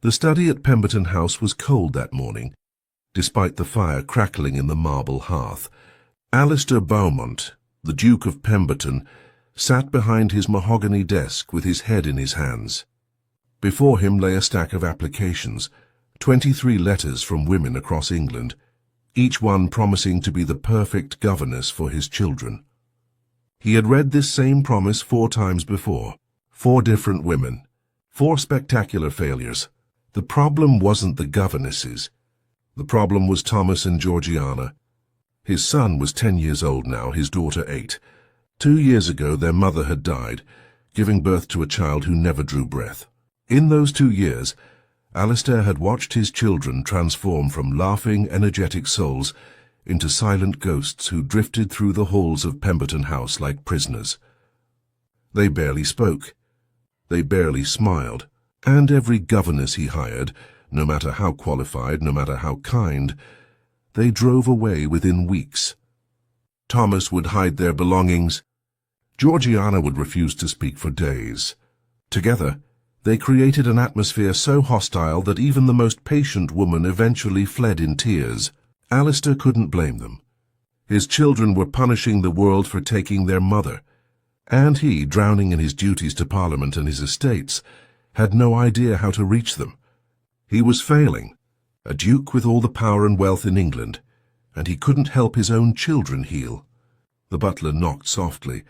The study at Pemberton House was cold that morning, despite the fire crackling in the marble hearth. Alistair Beaumont, the Duke of Pemberton, sat behind his mahogany desk with his head in his hands. Before him lay a stack of applications, 23 letters from women across England, each one promising to be the perfect governess for his children. He had read this same promise 4 times before. 4 different women. 4 spectacular failures. The problem wasn't the governesses. The problem was Thomas and Georgiana. His son was 10 years old now, his daughter 8. 2 years ago their mother had died, giving birth to a child who never drew breath. In those 2 years, Alistair had watched his children transform from laughing, energetic souls into silent ghosts who drifted through the halls of Pemberton House like prisoners. They barely spoke. They barely smiled. And every governess he hired, no matter how qualified, no matter how kind, they drove away within weeks. Thomas would hide their belongings. Georgiana would refuse to speak for days. Together, they created an atmosphere so hostile that even the most patient woman eventually fled in tears. Alistair couldn't blame them. His children were punishing the world for taking their mother, and he, drowning in his duties to Parliament and his estates, had no idea how to reach them. He was failing, a duke with all the power and wealth in England, and he couldn't help his own children heal. The butler knocked softly.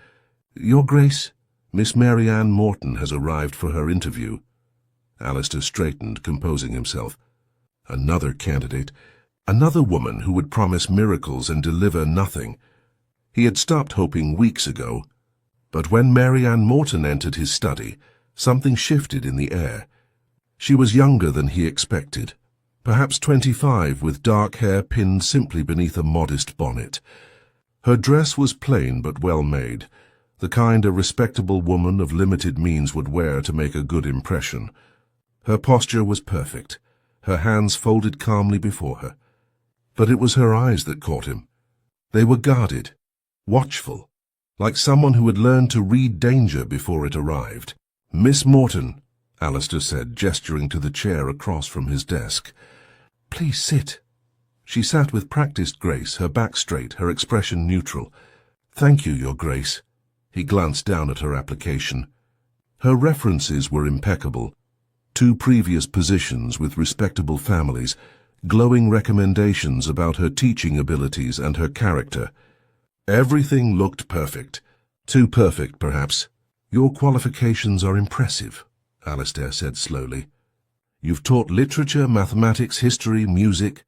"Your Grace, Miss Mary Ann Morton has arrived for her interview." Alistair straightened, composing himself. Another candidate, another woman who would promise miracles and deliver nothing. He had stopped hoping weeks ago, but when Mary Ann Morton entered his study, something shifted in the air. She was younger than he expected, perhaps 25, with dark hair pinned simply beneath a modest bonnet. Her dress was plain but well made, the kind a respectable woman of limited means would wear to make a good impression. Her posture was perfect, her hands folded calmly before her. But it was her eyes that caught him. They were guarded, watchful, like someone who had learned to read danger before it arrived. "Miss Morton," Alistair said, gesturing to the chair across from his desk. "Please sit." She sat with practiced grace, her back straight, her expression neutral. "Thank you, Your Grace." He glanced down at her application. Her references were impeccable. 2 previous positions with respectable families, glowing recommendations about her teaching abilities and her character. Everything looked perfect. Too perfect, perhaps. "Your qualifications are impressive," Alistair said slowly. "You've taught literature, mathematics, history, music.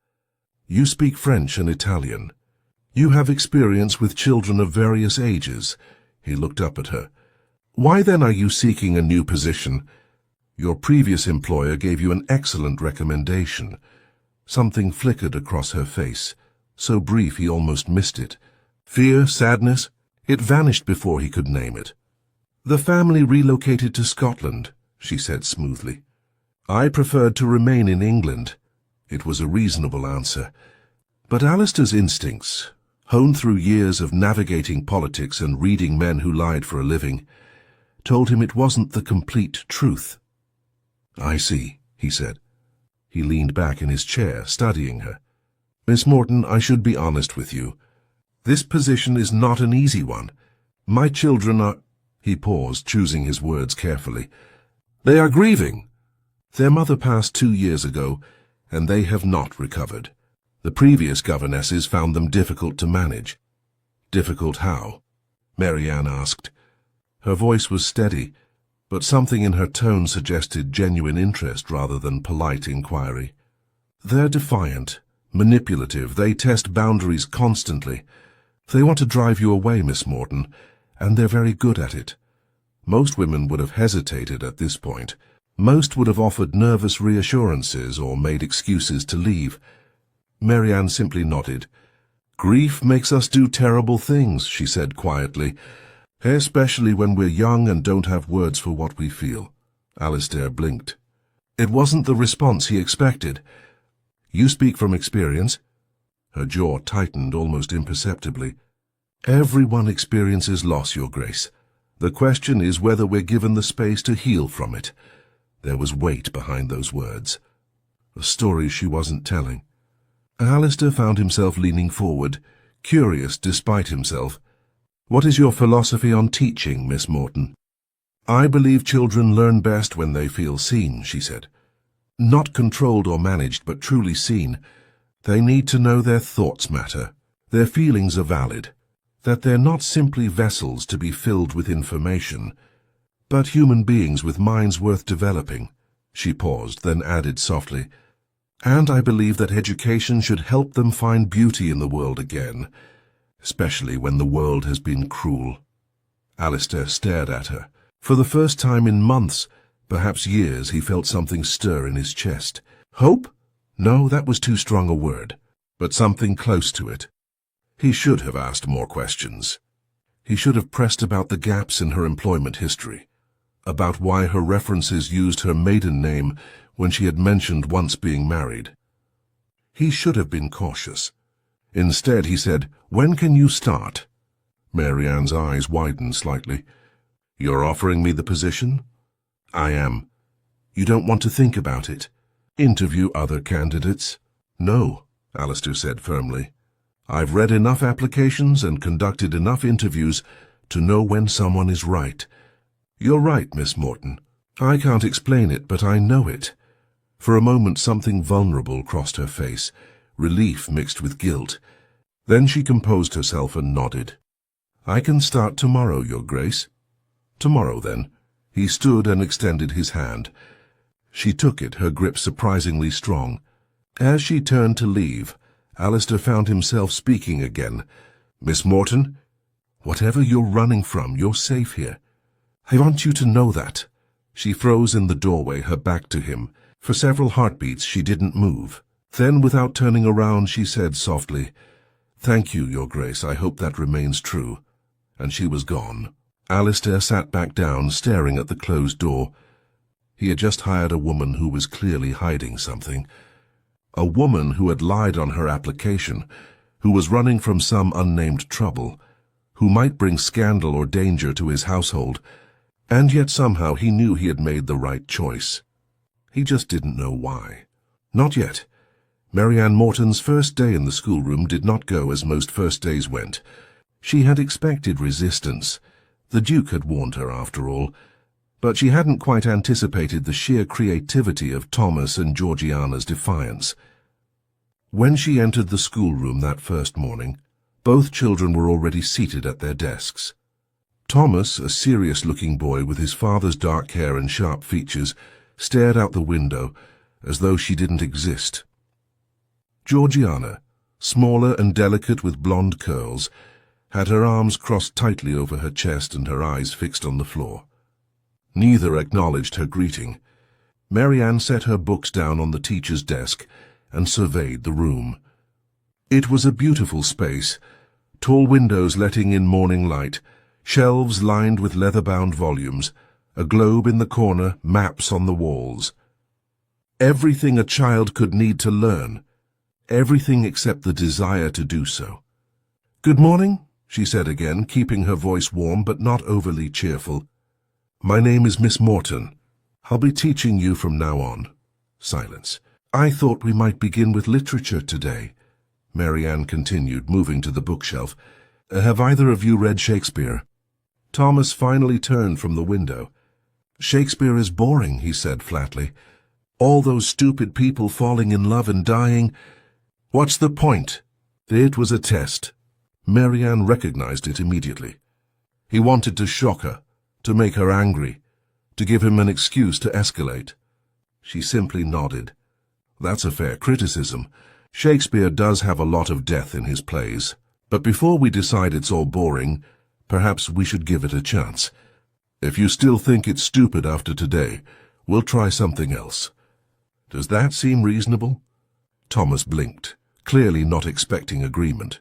You speak French and Italian. You have experience with children of various ages." He looked up at her. "Why then are you seeking a new position? Your previous employer gave you an excellent recommendation." Something flickered across her face, so brief he almost missed it. Fear, sadness, it vanished before he could name it. "The family relocated to Scotland," she said smoothly. "I preferred to remain in England." It was a reasonable answer. But Alistair's instincts, honed through years of navigating politics and reading men who lied for a living, told him it wasn't the complete truth. "I see," he said. He leaned back in his chair, studying her. "Miss Morton, I should be honest with you. This position is not an easy one. My children are—" He paused, choosing his words carefully. "They are grieving. Their mother passed 2 years ago, and they have not recovered. The previous governesses found them difficult to manage." "Difficult how?" Mary Ann asked. Her voice was steady, but something in her tone suggested genuine interest rather than polite inquiry. "They're defiant, manipulative. They test boundaries constantly. They want to drive you away, Miss Morton, and they're very good at it." Most women would have hesitated at this point. Most would have offered nervous reassurances or made excuses to leave. Mary Ann simply nodded. "Grief makes us do terrible things," she said quietly, "especially when we're young and don't have words for what we feel." Alistair blinked. It wasn't the response he expected. "You speak from experience?" Her jaw tightened almost imperceptibly. "Everyone experiences loss, Your Grace. The question is whether we're given the space to heal from it." There was weight behind those words. A story she wasn't telling. Alistair found himself leaning forward, curious despite himself. "What is your philosophy on teaching, Miss Morton?" "I believe children learn best when they feel seen," she said. "Not controlled or managed, but truly seen. They need to know their thoughts matter, their feelings are valid, that they're not simply vessels to be filled with information, but human beings with minds worth developing." She paused, then added softly, "And I believe that education should help them find beauty in the world again, especially when the world has been cruel." Alistair stared at her. For the first time in months, perhaps years, he felt something stir in his chest. Hope? No, that was too strong a word, but something close to it. He should have asked more questions. He should have pressed about the gaps in her employment history, about why her references used her maiden name when she had mentioned once being married. He should have been cautious. Instead, he said, "When can you start?" Marianne's eyes widened slightly. "You're offering me the position?" "I am." "You don't want to think about it? Interview other candidates?" "No," Alistair said firmly. "I've read enough applications and conducted enough interviews to know when someone is right." "You're right, Miss Morton. I can't explain it, but I know it." For a moment something vulnerable crossed her face, relief mixed with guilt. Then she composed herself and nodded. "I can start tomorrow, Your Grace." "Tomorrow, then." He stood and extended his hand. She took it, her grip surprisingly strong. As she turned to leave, Alistair found himself speaking again. "Miss Morton, whatever you're running from, you're safe here. I want you to know that." She froze in the doorway, her back to him. For several heartbeats she didn't move. Then, without turning around, she said softly, "Thank you, Your Grace, I hope that remains true." And she was gone. Alistair sat back down, staring at the closed door. He had just hired a woman who was clearly hiding something. A woman who had lied on her application, who was running from some unnamed trouble, who might bring scandal or danger to his household, and yet somehow he knew he had made the right choice. He just didn't know why. Not yet. Marianne Morton's first day in the schoolroom did not go as most first days went. She had expected resistance. The Duke had warned her, after all, but she hadn't quite anticipated the sheer creativity of Thomas and Georgiana's defiance. When she entered the schoolroom that first morning, both children were already seated at their desks. Thomas, a serious-looking boy with his father's dark hair and sharp features, stared out the window as though she didn't exist. Georgiana, smaller and delicate with blonde curls, had her arms crossed tightly over her chest and her eyes fixed on the floor. Neither acknowledged her greeting. Marianne set her books down on the teacher's desk and surveyed the room. It was a beautiful space, tall windows letting in morning light, shelves lined with leather-bound volumes, a globe in the corner, maps on the walls. Everything a child could need to learn, everything except the desire to do so. "Good morning," she said again, keeping her voice warm but not overly cheerful. "My name is Miss Morton. I'll be teaching you from now on." Silence. "I thought we might begin with literature today," Marianne continued, moving to the bookshelf. "Have either of you read Shakespeare?" Thomas finally turned from the window. "Shakespeare is boring," he said flatly. "All those stupid people falling in love and dying. What's the point?" It was a test. Marianne recognized it immediately. He wanted to shock her, to make her angry, to give him an excuse to escalate. She simply nodded. "That's a fair criticism. Shakespeare does have a lot of death in his plays. But before we decide it's all boring, perhaps we should give it a chance. If you still think it's stupid after today, we'll try something else. Does that seem reasonable?" Thomas blinked, clearly not expecting agreement.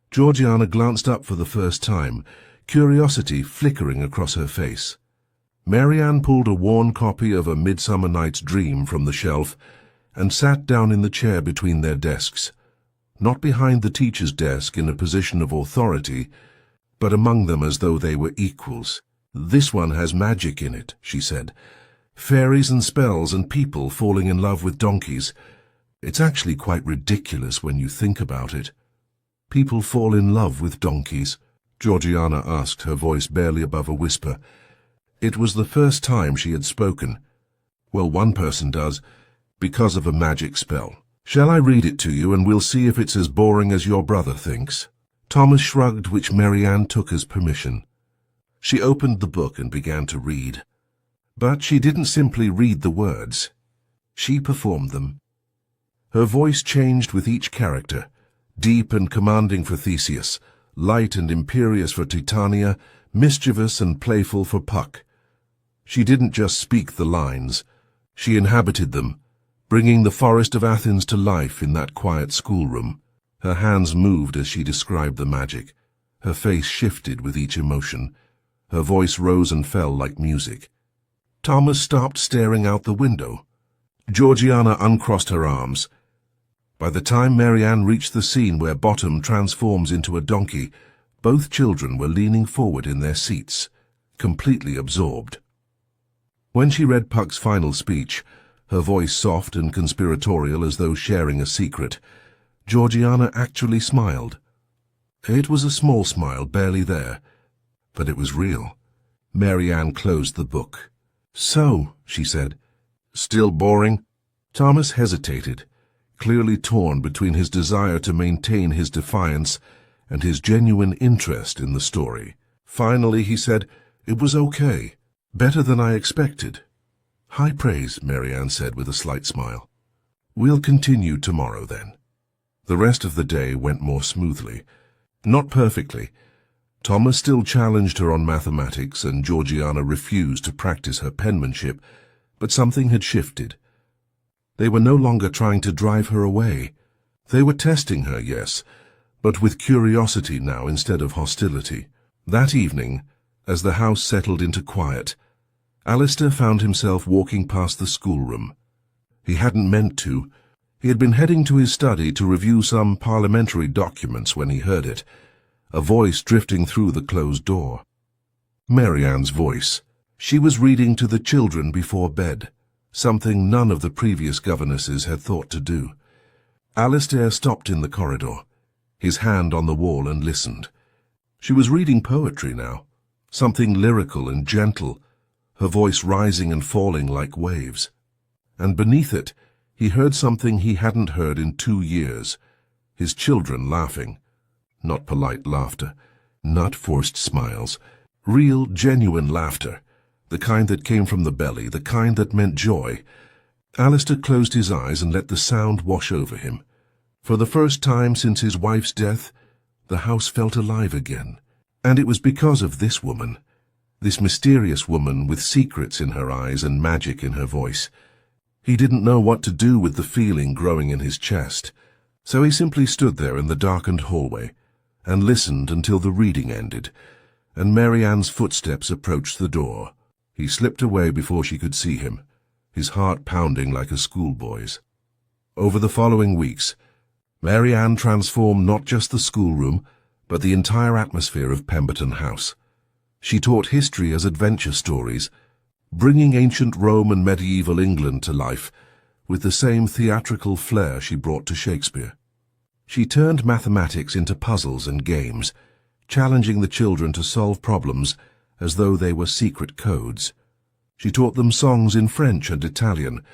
Georgiana glanced up for the first time, curiosity flickering across her face. Marianne pulled a worn copy of A Midsummer Night's Dream from the shelf and sat down in the chair between their desks, not behind the teacher's desk in a position of authority, but among them as though they were equals. "This one has magic in it," she said. Fairies and spells and people falling in love with donkeys. It's actually quite ridiculous when you think about it. People fall in love with donkeys? Georgiana asked, her voice barely above a whisper. It was the first time she had spoken. Well, one person does, because of a magic spell. Shall I read it to you and we'll see if it's as boring as your brother thinks? Thomas shrugged, which Marianne took as permission. She opened the book and began to read. But she didn't simply read the words. She performed them. Her voice changed with each character, deep and commanding for Theseus, light and imperious for Titania, mischievous and playful for Puck. She didn't just speak the lines, she inhabited them, bringing the forest of Athens to life in that quiet schoolroom. Her hands moved as she described the magic. Her face shifted with each emotion. Her voice rose and fell like music. Thomas stopped staring out the window. Georgiana uncrossed her arms. By the time Marianne reached the scene where Bottom transforms into a donkey, both children were leaning forward in their seats, completely absorbed. When she read Puck's final speech, her voice soft and conspiratorial as though sharing a secret, Georgiana actually smiled. It was a small smile, barely there, but it was real. Marianne closed the book. So, she said, still boring? Thomas hesitated, clearly torn between his desire to maintain his defiance and his genuine interest in the story. Finally, he said, it was okay, better than I expected. High praise, Marianne said with a slight smile. We'll continue tomorrow then. The rest of the day went more smoothly. Not perfectly. Thomas still challenged her on mathematics and Georgiana refused to practice her penmanship, but something had shifted. They were no longer trying to drive her away. They were testing her, yes, but with curiosity now instead of hostility. That evening, as the house settled into quiet, Alistair found himself walking past the schoolroom. He hadn't meant to. He had been heading to his study to review some parliamentary documents when he heard it, a voice drifting through the closed door. Marianne's voice. She was reading to the children before bed, something none of the previous governesses had thought to do. Alistair stopped in the corridor, his hand on the wall, and listened. She was reading poetry now, something lyrical and gentle, her voice rising and falling like waves. And beneath it, he heard something he hadn't heard in 2 years, his children laughing. Not polite laughter, not forced smiles, real, genuine laughter. The kind that came from the belly, the kind that meant joy. Alistair closed his eyes and let the sound wash over him. For the first time since his wife's death, the house felt alive again. And it was because of this woman, this mysterious woman with secrets in her eyes and magic in her voice. He didn't know what to do with the feeling growing in his chest, so he simply stood there in the darkened hallway and listened until the reading ended, and Marianne's footsteps approached the door. He slipped away before she could see him, his heart pounding like a schoolboy's. Over the following weeks, Marianne transformed not just the schoolroom, but the entire atmosphere of Pemberton House. She taught history as adventure stories, bringing ancient Rome and medieval England to life with the same theatrical flair she brought to Shakespeare. She turned mathematics into puzzles and games, challenging the children to solve problems as though they were secret codes. She taught them songs in French and Italian,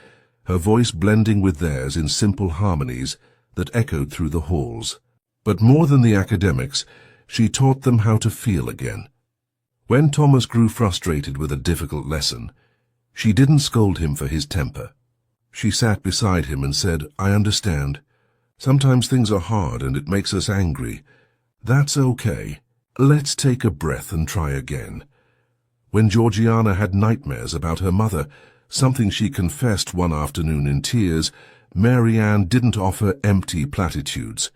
her voice blending with theirs in simple harmonies that echoed through the halls. But more than the academics, she taught them how to feel again. When Thomas grew frustrated with a difficult lesson, she didn't scold him for his temper. She sat beside him and said, "I understand. Sometimes things are hard and it makes us angry. That's okay. Let's take a breath and try again." When Georgiana had nightmares about her mother, something she confessed one afternoon in tears, Marianne didn't offer empty platitudes.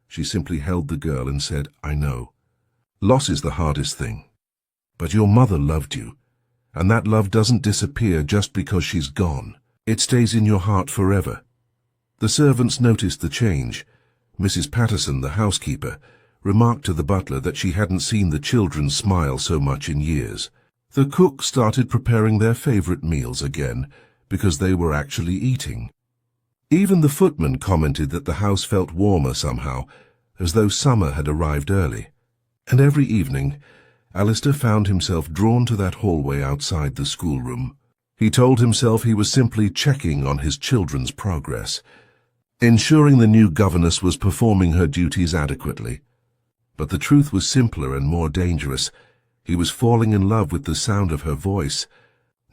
She simply held the girl and said, "I know. Loss is the hardest thing. But your mother loved you, and that love doesn't disappear just because she's gone. It stays in your heart forever." The servants noticed the change. Mrs. Patterson, the housekeeper, remarked to the butler that she hadn't seen the children smile so much in years. The cook started preparing their favorite meals again, because they were actually eating. Even the footman commented that the house felt warmer somehow, as though summer had arrived early. And every evening, Alistair found himself drawn to that hallway outside the schoolroom. He told himself he was simply checking on his children's progress, ensuring the new governess was performing her duties adequately. But the truth was simpler and more dangerous. He was falling in love with the sound of her voice,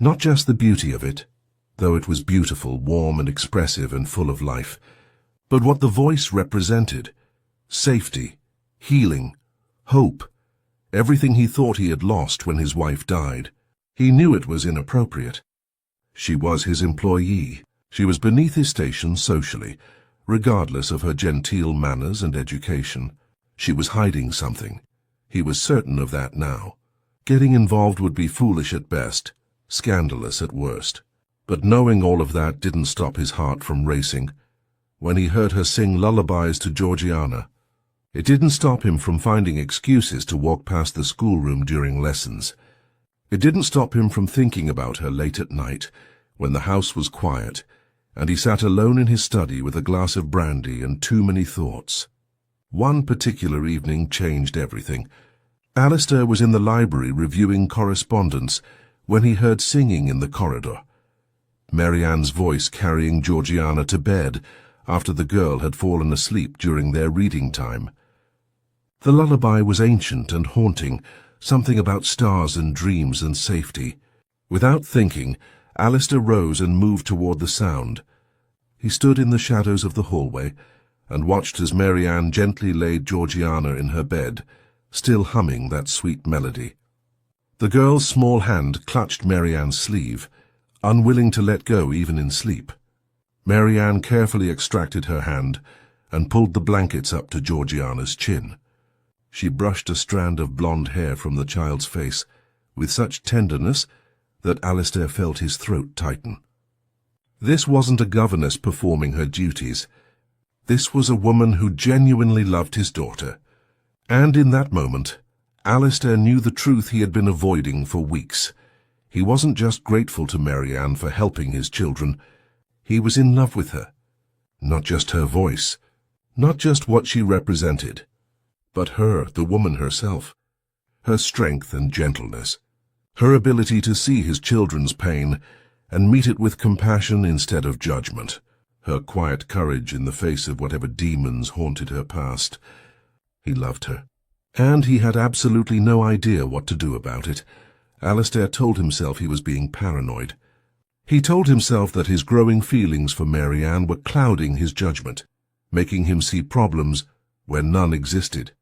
not just the beauty of it, though it was beautiful, warm and expressive and full of life, but what the voice represented: safety, healing, hope, everything he thought he had lost when his wife died. He knew it was inappropriate. She was his employee. She was beneath his station socially, regardless of her genteel manners and education. She was hiding something. He was certain of that now. Getting involved would be foolish at best, scandalous at worst. But knowing all of that didn't stop his heart from racing. When he heard her sing lullabies to Georgiana, it didn't stop him from finding excuses to walk past the schoolroom during lessons. It didn't stop him from thinking about her late at night, when the house was quiet, and he sat alone in his study with a glass of brandy and too many thoughts. One particular evening changed everything. Alistair was in the library reviewing correspondence when he heard singing in the corridor. Marianne's voice carrying Georgiana to bed after the girl had fallen asleep during their reading time. The lullaby was ancient and haunting, something about stars and dreams and safety. Without thinking, Alistair rose and moved toward the sound. He stood in the shadows of the hallway and watched as Marianne gently laid Georgiana in her bed, still humming that sweet melody. The girl's small hand clutched Marianne's sleeve, unwilling to let go even in sleep. Marianne carefully extracted her hand and pulled the blankets up to Georgiana's chin. She brushed a strand of blonde hair from the child's face with such tenderness that Alistair felt his throat tighten. This wasn't a governess performing her duties. This was a woman who genuinely loved his daughter. And in that moment, Alistair knew the truth he had been avoiding for weeks. He wasn't just grateful to Marianne for helping his children. He was in love with her. Not just her voice, not just what she represented, but her, the woman herself, her strength and gentleness, her ability to see his children's pain and meet it with compassion instead of judgment, her quiet courage in the face of whatever demons haunted her past. He loved her, and he had absolutely no idea what to do about it. Alistair told himself he was being paranoid. He told himself that his growing feelings for Marianne were clouding his judgment, making him see problems where none existed.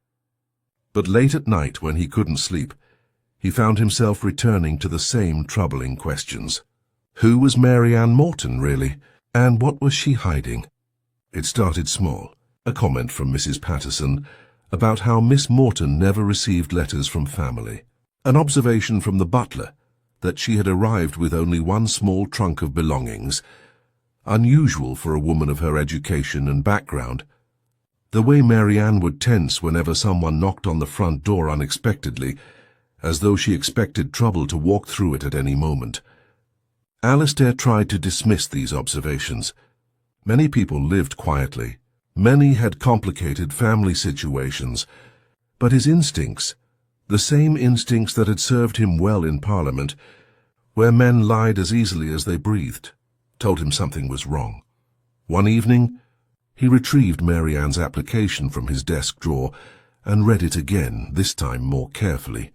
But late at night, when he couldn't sleep, he found himself returning to the same troubling questions. Who was Marianne Morton, really? And what was she hiding? It started small, a comment from Mrs. Patterson about how Miss Morton never received letters from family, an observation from the butler that she had arrived with only one small trunk of belongings, unusual for a woman of her education and background. The way Marianne would tense whenever someone knocked on the front door unexpectedly, as though she expected trouble to walk through it at any moment. Alistair tried to dismiss these observations. Many people lived quietly. Many had complicated family situations. But his instincts, the same instincts that had served him well in Parliament, where men lied as easily as they breathed, told him something was wrong. One evening, he retrieved Marianne's application from his desk drawer and read it again, this time more carefully.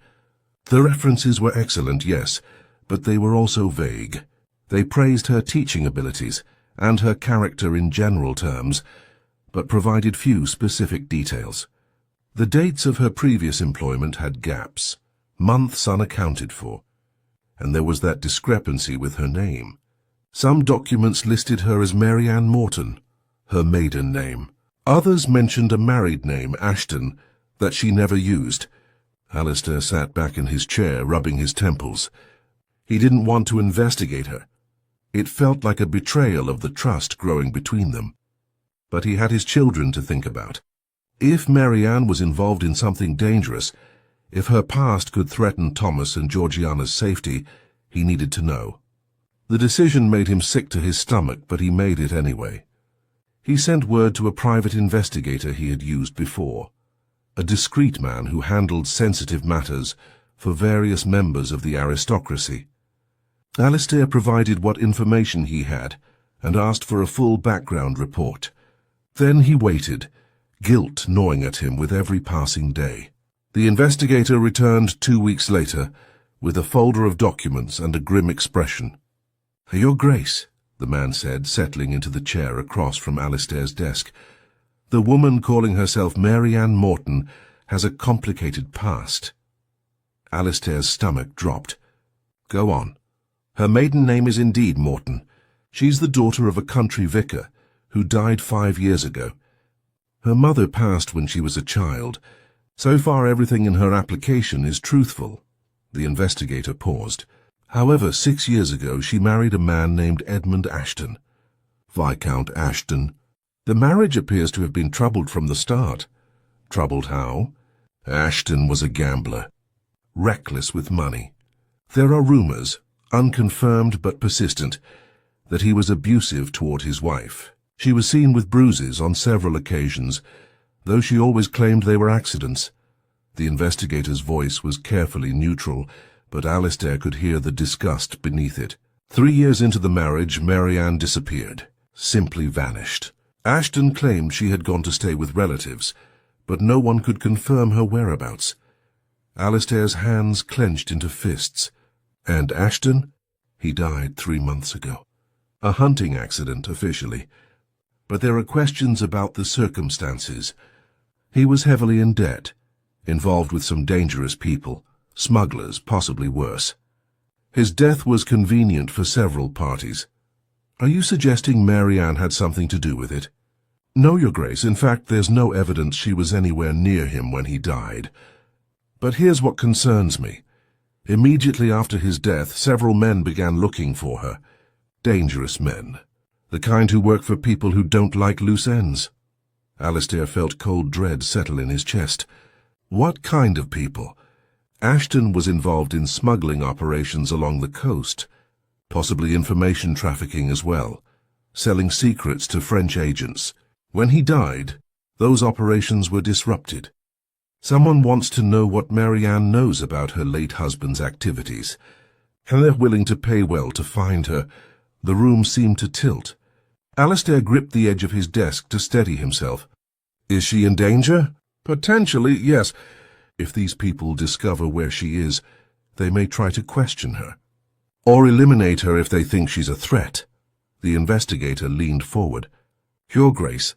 The references were excellent, yes, but they were also vague. They praised her teaching abilities and her character in general terms, but provided few specific details. The dates of her previous employment had gaps, months unaccounted for, and there was that discrepancy with her name. Some documents listed her as Marianne Morton, her maiden name. Others mentioned a married name, Ashton, that she never used. Alistair sat back in his chair, rubbing his temples. He didn't want to investigate her. It felt like a betrayal of the trust growing between them. But he had his children to think about. If Marianne was involved in something dangerous, If her past could threaten Thomas and Georgiana's safety, he needed to know. The decision made him sick to his stomach, but he made it anyway. He sent word to a private investigator he had used before, a discreet man who handled sensitive matters for various members of the aristocracy. Alistair provided what information he had and asked for a full background report. Then he waited, guilt gnawing at him with every passing day. The investigator returned 2 weeks later with a folder of documents and a grim expression. "Your Grace," the man said, settling into the chair across from Alistair's desk, "the woman calling herself Mary Ann Morton has a complicated past." Alistair's stomach dropped. "Go on." "Her maiden name is indeed Morton. She's the daughter of a country vicar who died 5 years ago. Her mother passed when she was a child. So far everything in her application is truthful." The investigator paused. "However, 6 years ago she married a man named Edmund Ashton." "Viscount Ashton." "The marriage appears to have been troubled from the start." "Troubled how?" "Ashton was a gambler, reckless with money. There are rumors, unconfirmed but persistent, that he was abusive toward his wife. She was seen with bruises on several occasions, though she always claimed they were accidents." The investigator's voice was carefully neutral, but Alistair could hear the disgust beneath it. 3 years into the marriage, Mary Ann disappeared, simply vanished. Ashton claimed she had gone to stay with relatives, but no one could confirm her whereabouts. Alistair's hands clenched into fists. "And Ashton?" "He died 3 months ago. A hunting accident, officially. But there are questions about the circumstances. He was heavily in debt, involved with some dangerous people, smugglers, possibly worse. His death was convenient for several parties." "Are you suggesting Mary Ann had something to do with it?" "No, Your Grace. In fact, there's no evidence she was anywhere near him when he died. But here's what concerns me. Immediately after his death, several men began looking for her. Dangerous men. The kind who work for people who don't like loose ends." Alistair felt cold dread settle in his chest. "What kind of people?" "Ashton was involved in smuggling operations along the coast, possibly information trafficking as well, selling secrets to French agents. When he died, those operations were disrupted. Someone wants to know what Mary Ann knows about her late husband's activities, and they're willing to pay well to find her." The room seemed to tilt. Alistair gripped the edge of his desk to steady himself. "Is she in danger?" "Potentially, yes. If these people discover where she is, they may try to question her, or eliminate her if they think she's a threat." The investigator leaned forward. "Your Grace,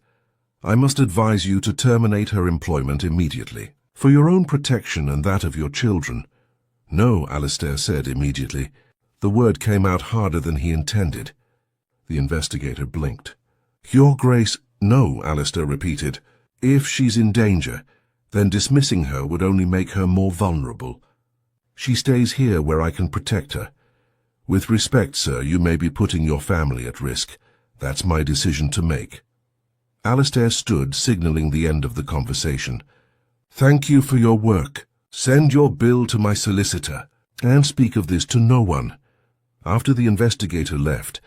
I must advise you to terminate her employment immediately, for your own protection and that of your children." "No," Alistair said immediately. The word came out harder than he intended. The investigator blinked. "Your Grace—" "No," Alistair repeated. "If she's in danger, then dismissing her would only make her more vulnerable. She stays here where I can protect her. With respect, sir, you may be putting your family at risk. That's my decision to make." Alistair stood, signaling the end of the conversation. "Thank you for your work. Send your bill to my solicitor, and speak of this to no one." After the investigator left,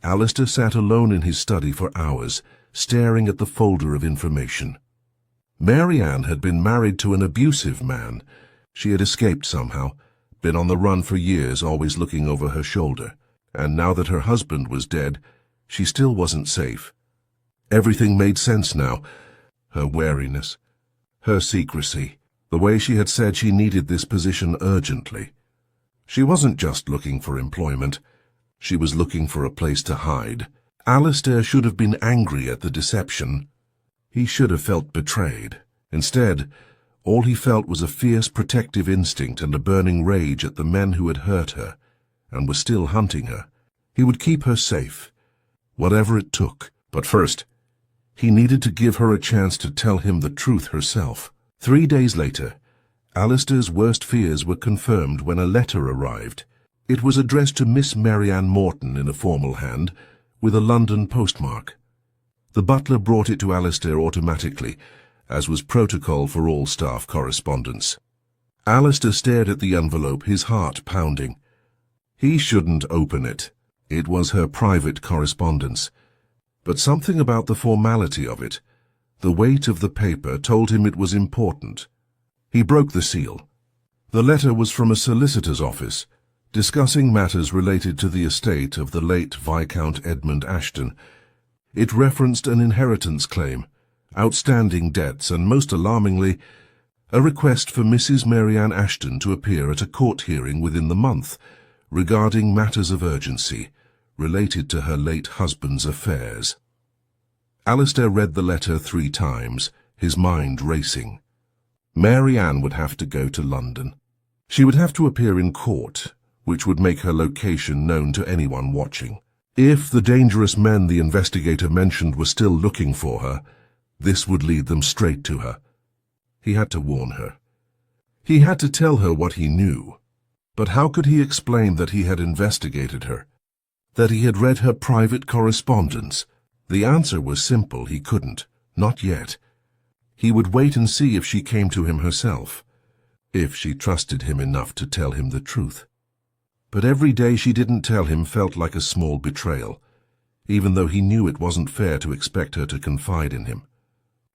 Alistair sat alone in his study for hours, staring at the folder of information. Mary Ann had been married to an abusive man. She had escaped somehow, been on the run for years, always looking over her shoulder, and now that her husband was dead, she still wasn't safe. Everything made sense now. Her wariness, her secrecy, the way she had said she needed this position urgently. She wasn't just looking for employment. She was looking for a place to hide. Alistair should have been angry at the deception. He should have felt betrayed. Instead, all he felt was a fierce protective instinct and a burning rage at the men who had hurt her and were still hunting her. He would keep her safe, whatever it took. But first, he needed to give her a chance to tell him the truth herself. 3 days later, Alistair's worst fears were confirmed when a letter arrived. It was addressed to Miss Mary Ann Morton in a formal hand, with a London postmark. The butler brought it to Alistair automatically, as was protocol for all staff correspondence. Alistair stared at the envelope, his heart pounding. He shouldn't open it. It was her private correspondence. But something about the formality of it, the weight of the paper, told him it was important. He broke the seal. The letter was from a solicitor's office, discussing matters related to the estate of the late Viscount Edmund Ashton. It referenced an inheritance claim, outstanding debts, and, most alarmingly, a request for Mrs. Mary Ann Ashton to appear at a court hearing within the month regarding matters of urgency related to her late husband's affairs. Alistair read the letter 3 times, his mind racing. Mary Ann would have to go to London. She would have to appear in court, which would make her location known to anyone watching. If the dangerous men the investigator mentioned were still looking for her, this would lead them straight to her. He had to warn her. He had to tell her what he knew. But how could he explain that he had investigated her? That he had read her private correspondence? The answer was simple: he couldn't. Not yet. He would wait and see if she came to him herself, if she trusted him enough to tell him the truth. But every day she didn't tell him felt like a small betrayal, even though he knew it wasn't fair to expect her to confide in him.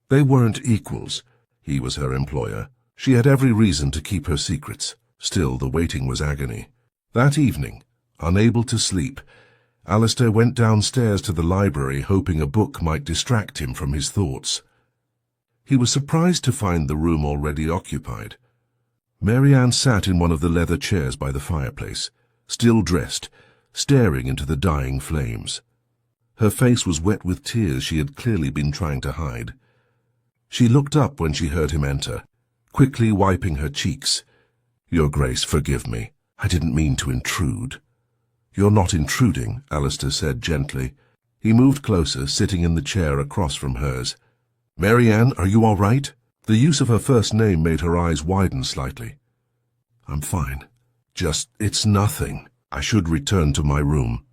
They weren't equals. He was her employer. She had every reason to keep her secrets. Still, the waiting was agony. That evening, unable to sleep, Alistair went downstairs to the library, hoping a book might distract him from his thoughts. He was surprised to find the room already occupied. Mary Ann sat in one of the leather chairs by the fireplace, still dressed, staring into the dying flames. Her face was wet with tears she had clearly been trying to hide. She looked up when she heard him enter, quickly wiping her cheeks. "Your Grace, forgive me. I didn't mean to intrude." "You're not intruding," Alistair said gently. He moved closer, sitting in the chair across from hers. "Mary Ann, are you all right?" The use of her first name made her eyes widen slightly. "I'm fine. It's nothing. I should return to my room."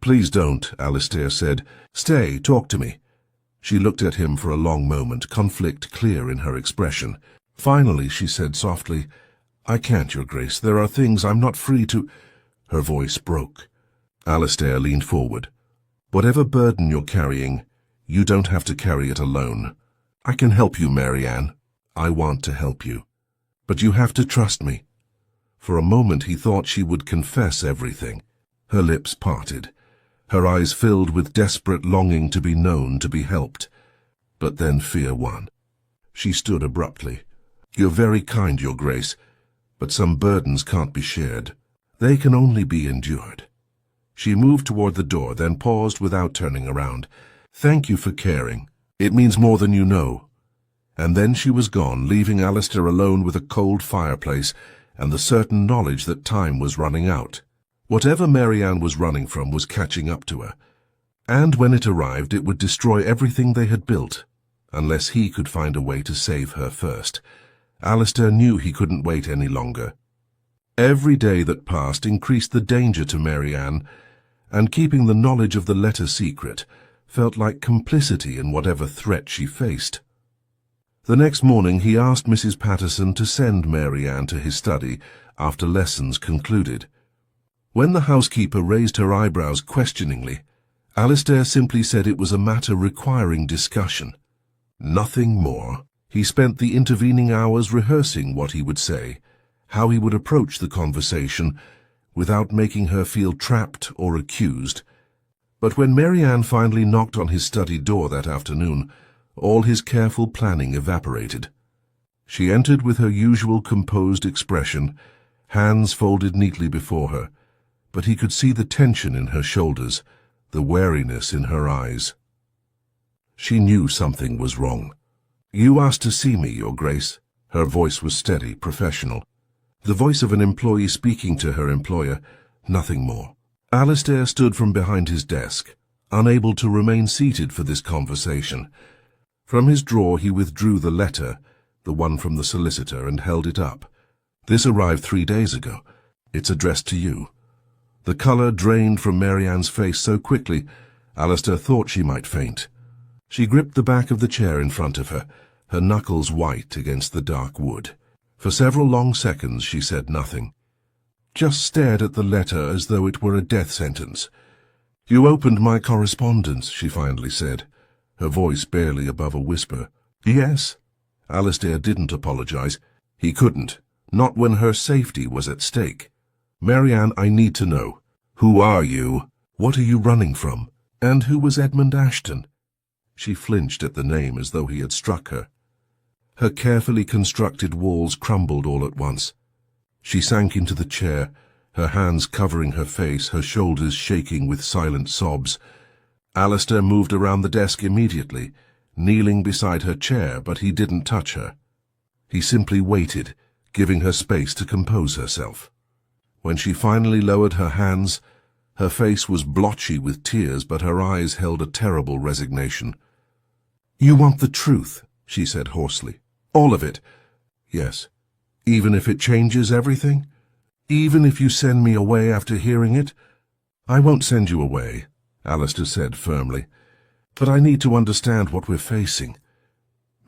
"Please don't," Alistair said. "Stay, talk to me." She looked at him for a long moment, conflict clear in her expression. Finally, she said softly, "I can't, Your Grace. There are things I'm not free to—" Her voice broke. Alistair leaned forward. "Whatever burden you're carrying, you don't have to carry it alone. I can help you, Mary Ann. I want to help you. But you have to trust me." For a moment he thought she would confess everything. Her lips parted. Her eyes filled with desperate longing to be known, to be helped. But then fear won. She stood abruptly. "You're very kind, Your Grace, but some burdens can't be shared. They can only be endured." She moved toward the door, then paused without turning around. "Thank you for caring. It means more than you know." And then she was gone, leaving Alistair alone with a cold fireplace and the certain knowledge that time was running out. Whatever Mary Ann was running from was catching up to her. And when it arrived, it would destroy everything they had built, unless he could find a way to save her first. Alistair knew he couldn't wait any longer. Every day that passed increased the danger to Mary Ann, and keeping the knowledge of the letter secret felt like complicity in whatever threat she faced. The next morning he asked Mrs. Patterson to send Mary Ann to his study after lessons concluded. When the housekeeper raised her eyebrows questioningly, Alistair simply said it was a matter requiring discussion. Nothing more. He spent the intervening hours rehearsing what he would say, how he would approach the conversation, without making her feel trapped or accused. But when Mary Ann finally knocked on his study door that afternoon, all his careful planning evaporated. She entered with her usual composed expression, hands folded neatly before her, but he could see the tension in her shoulders, the wariness in her eyes. She knew something was wrong. "You asked to see me, Your Grace." Her voice was steady, professional. The voice of an employee speaking to her employer, nothing more. Alistair stood from behind his desk, unable to remain seated for this conversation. From his drawer he withdrew the letter, the one from the solicitor, and held it up. "This arrived 3 days ago. It's addressed to you." The colour drained from Mary Ann's face so quickly, Alistair thought she might faint. She gripped the back of the chair in front of her, her knuckles white against the dark wood. For several long seconds she said nothing, just stared at the letter as though it were a death sentence. "You opened my correspondence," she finally said, her voice barely above a whisper. "Yes." Alistair didn't apologize. He couldn't, not when her safety was at stake. "Marianne, I need to know. Who are you? What are you running from? And who was Edmund Ashton?" She flinched at the name as though he had struck her. Her carefully constructed walls crumbled all at once. She sank into the chair, her hands covering her face, her shoulders shaking with silent sobs. Alistair moved around the desk immediately, kneeling beside her chair, but he didn't touch her. He simply waited, giving her space to compose herself. When she finally lowered her hands, her face was blotchy with tears, but her eyes held a terrible resignation. "You want the truth," she said hoarsely. "All of it." "Yes. Even if it changes everything? Even if you send me away after hearing it?" "I won't send you away," Alistair said firmly. "But I need to understand what we're facing."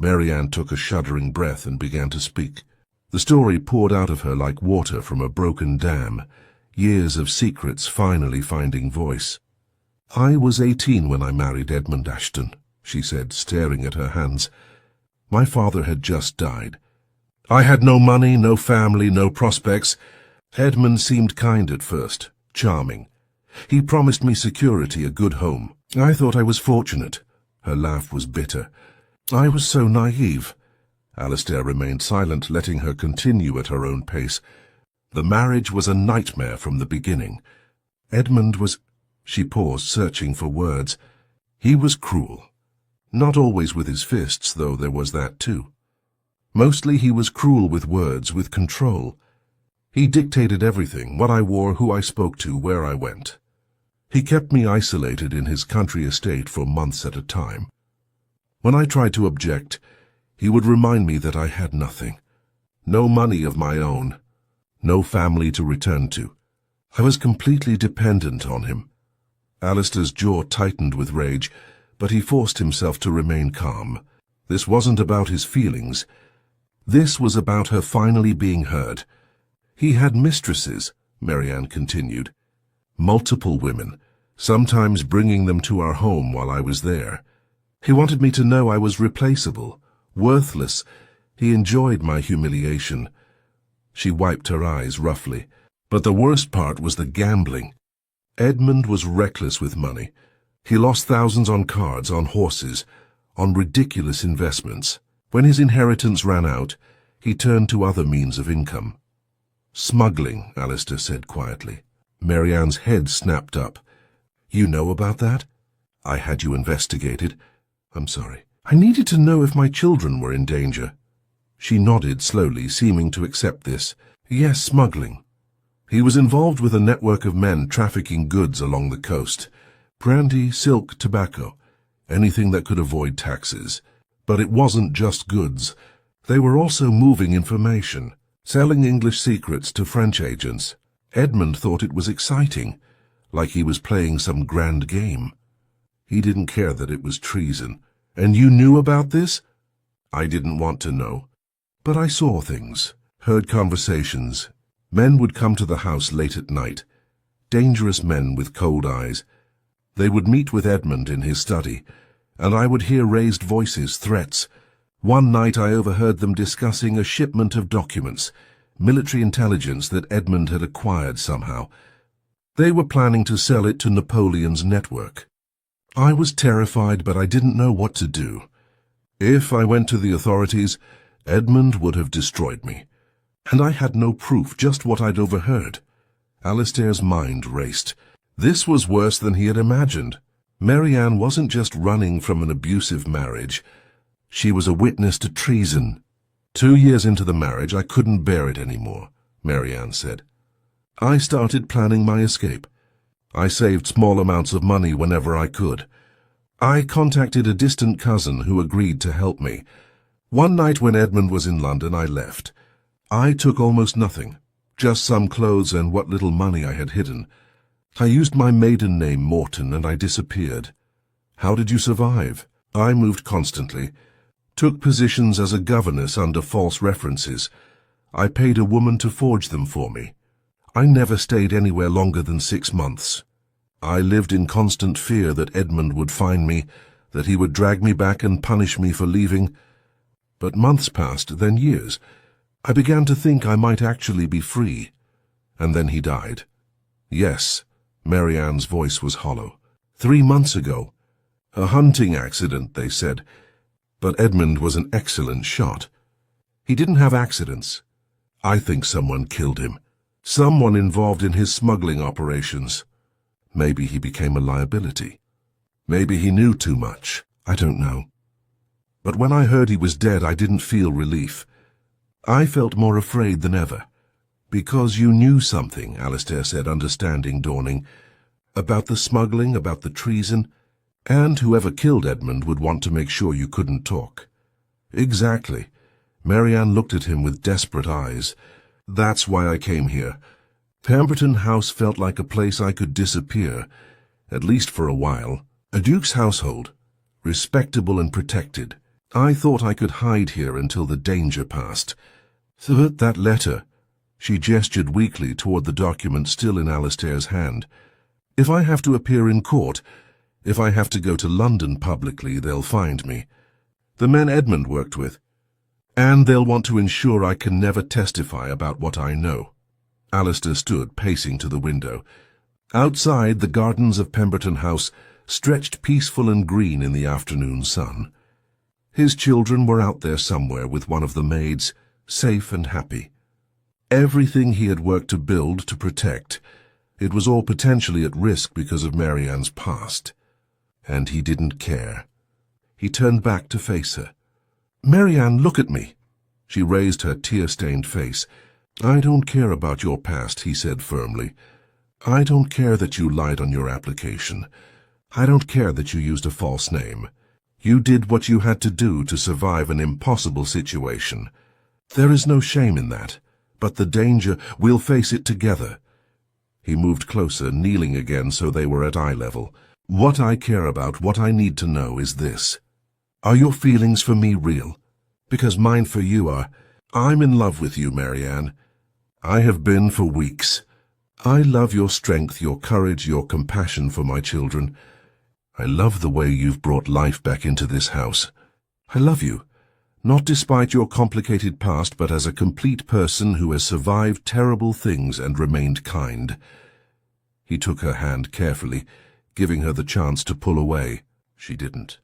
Marianne took a shuddering breath and began to speak. The story poured out of her like water from a broken dam, years of secrets finally finding voice. "I was 18 when I married Edmund Ashton," she said, staring at her hands. "My father had just died. I had no money, no family, no prospects. Edmund seemed kind at first, charming. He promised me security, a good home. I thought I was fortunate." Her laugh was bitter. "I was so naive." Alistair remained silent, letting her continue at her own pace. "The marriage was a nightmare from the beginning. Edmund was—" She paused, searching for words. "He was cruel. Not always with his fists, though there was that too. Mostly he was cruel with words, with control. He dictated everything, what I wore, who I spoke to, where I went. He kept me isolated in his country estate for months at a time. When I tried to object, he would remind me that I had nothing. No money of my own. No family to return to. I was completely dependent on him." Alistair's jaw tightened with rage, but he forced himself to remain calm. This wasn't about his feelings. This was about her finally being heard. "He had mistresses," Marianne continued. "Multiple women, sometimes bringing them to our home while I was there. He wanted me to know I was replaceable, worthless. He enjoyed my humiliation." She wiped her eyes roughly. "But the worst part was the gambling. Edmund was reckless with money. He lost thousands on cards, on horses, on ridiculous investments. When his inheritance ran out, he turned to other means of income." "Smuggling," Alistair said quietly. Marianne's head snapped up. "You know about that? I had you investigated. I'm sorry. I needed to know if my children were in danger." She nodded slowly, seeming to accept this. "Yes, smuggling. He was involved with a network of men trafficking goods along the coast. Brandy, silk, tobacco, anything that could avoid taxes. But it wasn't just goods. They were also moving information, selling English secrets to French agents. Edmund thought it was exciting, like he was playing some grand game. He didn't care that it was treason. And you knew about this?" "I didn't want to know. But I saw things, heard conversations. Men would come to the house late at night, dangerous men with cold eyes. They would meet with Edmund in his study, and I would hear raised voices, threats. One night I overheard them discussing a shipment of documents, military intelligence that Edmund had acquired somehow. They were planning to sell it to Napoleon's network. I was terrified, but I didn't know what to do. If I went to the authorities, Edmund would have destroyed me. And I had no proof, just what I'd overheard." Alistair's mind raced. This was worse than he had imagined. Marianne wasn't just running from an abusive marriage. She was a witness to treason. 2 years into the marriage, I couldn't bear it anymore, Marianne said. I started planning my escape. I saved small amounts of money whenever I could. I contacted a distant cousin who agreed to help me. One night when Edmund was in London, I left. I took almost nothing, just some clothes and what little money I had hidden. I used my maiden name, Morton, and I disappeared. How did you survive? I moved constantly, took positions as a governess under false references. I paid a woman to forge them for me. I never stayed anywhere longer than 6 months. I lived in constant fear that Edmund would find me, that he would drag me back and punish me for leaving. But months passed, then years. I began to think I might actually be free. And then he died. Yes, Marianne's voice was hollow. 3 months ago. A hunting accident, they said. But Edmund was an excellent shot. He didn't have accidents. I think someone killed him. Someone involved in his smuggling operations. Maybe he became a liability. Maybe he knew too much. I don't know. But when I heard he was dead, I didn't feel relief. I felt more afraid than ever. Because you knew something, Alistair said, understanding dawning. About the smuggling, about the treason, and whoever killed Edmund would want to make sure you couldn't talk. Exactly. Marianne looked at him with desperate eyes. That's why I came here. Pemberton House felt like a place I could disappear, at least for a while. A duke's household, respectable and protected. I thought I could hide here until the danger passed. But that letter, she gestured weakly toward the document still in Alistair's hand. If I have to appear in court, if I have to go to London publicly, they'll find me. The men Edmund worked with. And they'll want to ensure I can never testify about what I know. Alistair stood, pacing to the window. Outside, the gardens of Pemberton House stretched peaceful and green in the afternoon sun. His children were out there somewhere with one of the maids, safe and happy. Everything he had worked to build, to protect, it was all potentially at risk because of Marianne's past. And he didn't care. He turned back to face her. "Marianne, look at me." She raised her tear-stained face. "I don't care about your past," he said firmly. "I don't care that you lied on your application. I don't care that you used a false name. You did what you had to do to survive an impossible situation. There is no shame in that. But the danger, we'll face it together." He moved closer, kneeling again so they were at eye level. "What I care about, what I need to know is this. Are your feelings for me real? Because mine for you are. I'm in love with you, Marianne. I have been for weeks. I love your strength, your courage, your compassion for my children. I love the way you've brought life back into this house. I love you, not despite your complicated past, but as a complete person who has survived terrible things and remained kind." He took her hand carefully, giving her the chance to pull away. She didn't.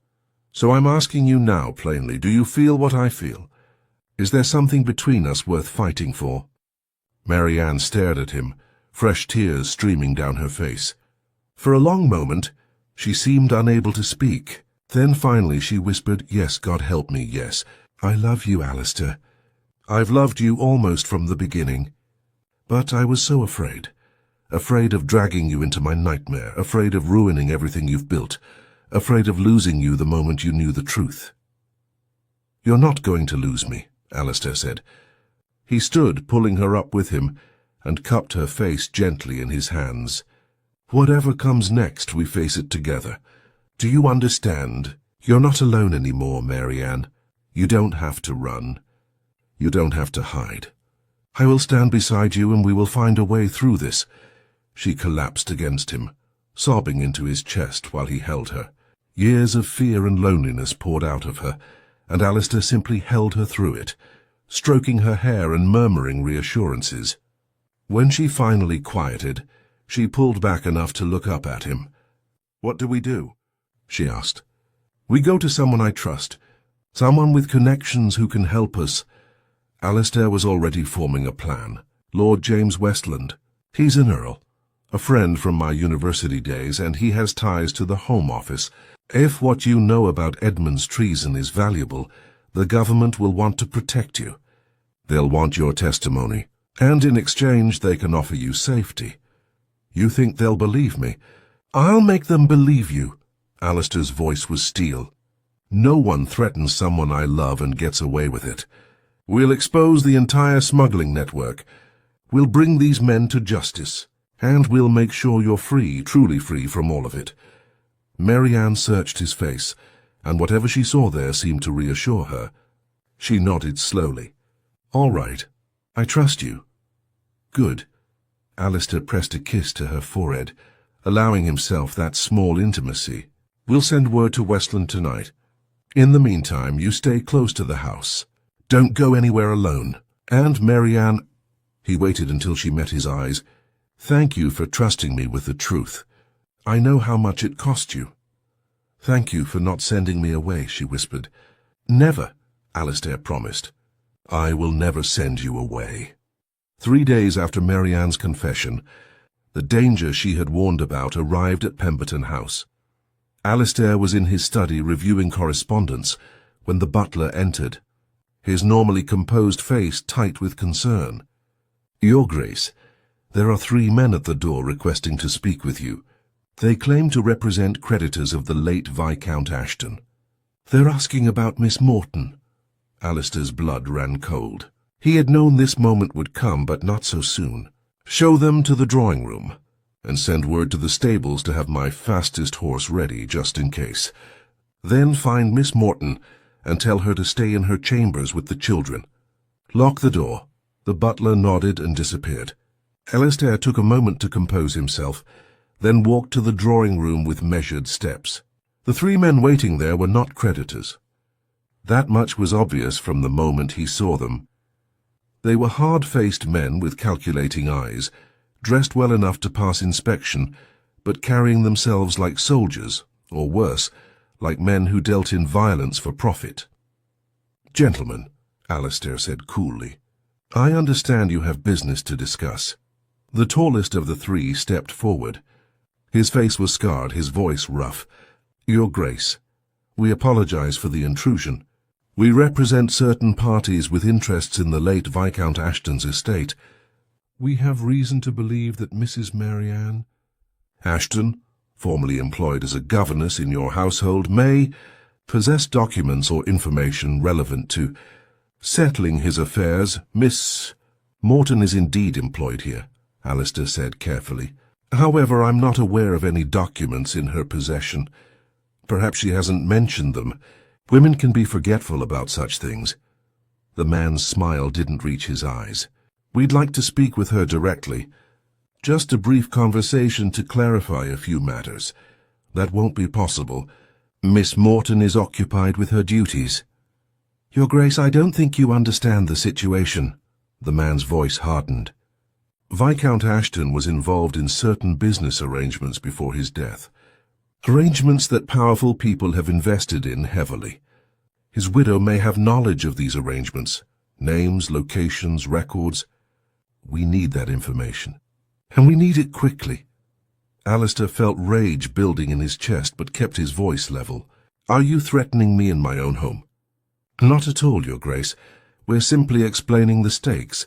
"So I'm asking you now, plainly, do you feel what I feel? Is there something between us worth fighting for?" Marianne stared at him, fresh tears streaming down her face. For a long moment, she seemed unable to speak. Then finally she whispered, "Yes, God help me, yes. I love you, Alistair. I've loved you almost from the beginning. But I was so afraid. Afraid of dragging you into my nightmare, afraid of ruining everything you've built, afraid of losing you the moment you knew the truth." "You're not going to lose me," Alistair said. He stood, pulling her up with him, and cupped her face gently in his hands. "Whatever comes next, we face it together. Do you understand? You're not alone anymore, Marianne. You don't have to run. You don't have to hide. I will stand beside you and we will find a way through this." She collapsed against him, sobbing into his chest while he held her. Years of fear and loneliness poured out of her, and Alistair simply held her through it, stroking her hair and murmuring reassurances. When she finally quieted, she pulled back enough to look up at him. "What do we do?" she asked. "We go to someone I trust, someone with connections who can help us." Alistair was already forming a plan. "Lord James Westland. He's an earl, a friend from my university days, and he has ties to the Home Office. If what you know about Edmund's treason is valuable, the government will want to protect you. They'll want your testimony, and in exchange they can offer you safety. You think they'll believe me?" "I'll make them believe you." Alistair's voice was steel. "No one threatens someone I love and gets away with it. We'll expose the entire smuggling network. We'll bring these men to justice, and we'll make sure you're free, truly free from all of it." Marianne searched his face, and whatever she saw there seemed to reassure her. She nodded slowly. "All right. I trust you. Good. Alistair pressed a kiss to her forehead, allowing himself that small intimacy. We'll send word to Westland tonight. In the meantime, you stay close to the house. Don't go anywhere alone. And Marianne... He waited until she met his eyes. Thank you for trusting me with the truth. I know how much it cost you. Thank you for not sending me away, she whispered. Never, Alistair promised. I will never send you away. 3 days after Marianne's confession, the danger she had warned about arrived at Pemberton House. Alistair was in his study reviewing correspondence when the butler entered, his normally composed face tight with concern. Your Grace, there are 3 men at the door requesting to speak with you. They claim to represent creditors of the late Viscount Ashton. They're asking about Miss Morton. Alistair's blood ran cold. He had known this moment would come, but not so soon. Show them to the drawing room, and send word to the stables to have my fastest horse ready, just in case. Then find Miss Morton, and tell her to stay in her chambers with the children. Lock the door. The butler nodded and disappeared. Alistair took a moment to compose himself, then walked to the drawing room with measured steps. The 3 men waiting there were not creditors. That much was obvious from the moment he saw them. They were hard-faced men with calculating eyes, dressed well enough to pass inspection, but carrying themselves like soldiers, or worse, like men who dealt in violence for profit. Gentlemen, Alistair said coolly, I understand you have business to discuss. The tallest of the 3 stepped forward. His face was scarred, his voice rough. Your Grace, we apologize for the intrusion. We represent certain parties with interests in the late Viscount Ashton's estate. We have reason to believe that Mrs. Marianne Ashton, formerly employed as a governess in your household, may possess documents or information relevant to settling his affairs. Miss Morton is indeed employed here, Alistair said carefully. However, I'm not aware of any documents in her possession. Perhaps she hasn't mentioned them. Women can be forgetful about such things. The man's smile didn't reach his eyes. We'd like to speak with her directly. Just a brief conversation to clarify a few matters. That won't be possible. Miss Morton is occupied with her duties. Your Grace, I don't think you understand the situation. The man's voice hardened. Viscount Ashton was involved in certain business arrangements before his death. Arrangements that powerful people have invested in heavily. His widow may have knowledge of these arrangements, names, locations, records. We need that information, and we need it quickly. Alistair felt rage building in his chest, but kept his voice level. Are you threatening me in my own home? Not at all, Your Grace. We're simply explaining the stakes.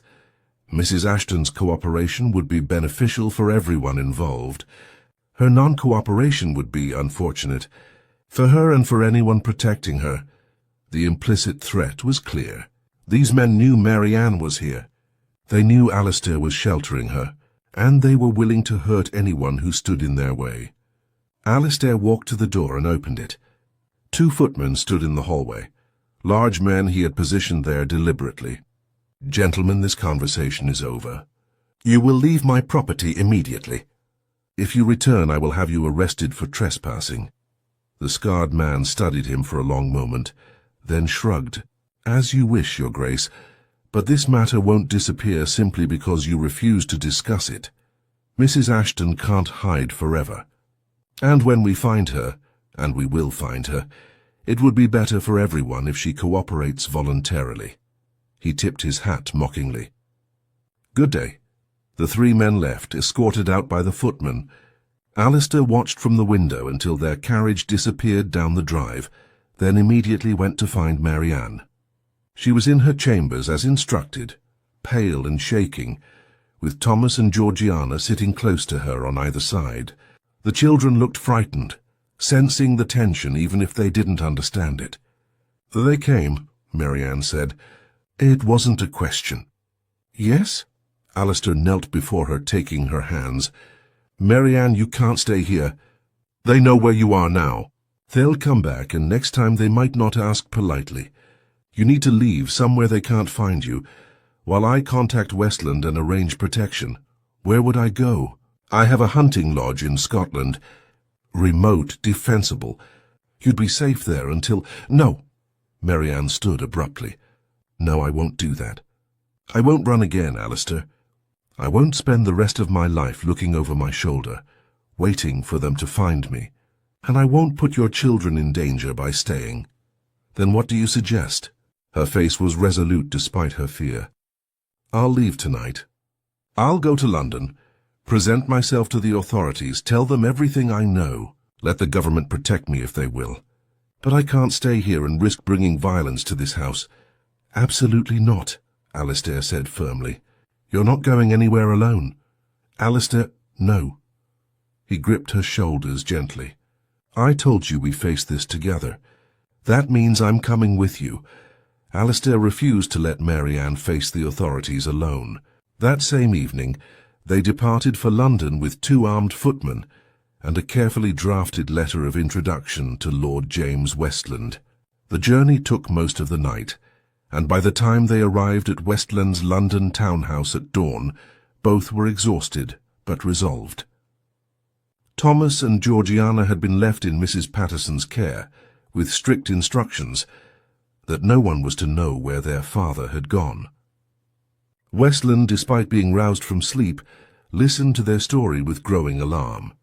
Mrs. Ashton's cooperation would be beneficial for everyone involved. Her non-cooperation would be unfortunate, for her and for anyone protecting her. The implicit threat was clear. These men knew Marianne was here. They knew Alistair was sheltering her, and they were willing to hurt anyone who stood in their way. Alistair walked to the door and opened it. 2 footmen stood in the hallway, large men he had positioned there deliberately. Gentlemen, this conversation is over. You will leave my property immediately. If you return, I will have you arrested for trespassing. The scarred man studied him for a long moment, then shrugged. As you wish, Your Grace, but this matter won't disappear simply because you refuse to discuss it. Mrs. Ashton can't hide forever. And when we find her, and we will find her, it would be better for everyone if she cooperates voluntarily. He tipped his hat mockingly. Good day. The 3 men left, escorted out by the footman. Alistair watched from the window until their carriage disappeared down the drive, then immediately went to find Marianne. She was in her chambers as instructed, pale and shaking, with Thomas and Georgiana sitting close to her on either side. The children looked frightened, sensing the tension even if they didn't understand it. They came, Marianne said. It wasn't a question. Yes? Alistair knelt before her, taking her hands. Marianne, you can't stay here. They know where you are now. They'll come back, and next time they might not ask politely. You need to leave somewhere they can't find you. While I contact Westland and arrange protection, where would I go? I have a hunting lodge in Scotland. Remote, defensible. You'd be safe there until— No! Marianne stood abruptly. No, I won't do that. I won't run again, Alistair. I won't spend the rest of my life looking over my shoulder, waiting for them to find me. And I won't put your children in danger by staying. Then what do you suggest? Her face was resolute despite her fear. I'll leave tonight. I'll go to London, present myself to the authorities, tell them everything I know. Let the government protect me if they will. But I can't stay here and risk bringing violence to this house. Absolutely not, Alistair said firmly. You're not going anywhere alone. Alistair, no. He gripped her shoulders gently. I told you we faced this together. That means I'm coming with you. Alistair refused to let Marianne face the authorities alone. That same evening, they departed for London with 2 armed footmen and a carefully drafted letter of introduction to Lord James Westland. The journey took most of the night, and by the time they arrived at Westland's London townhouse at dawn, both were exhausted but resolved. Thomas and Georgiana had been left in Mrs. Patterson's care, with strict instructions that no one was to know where their father had gone. Westland, despite being roused from sleep, listened to their story with growing alarm.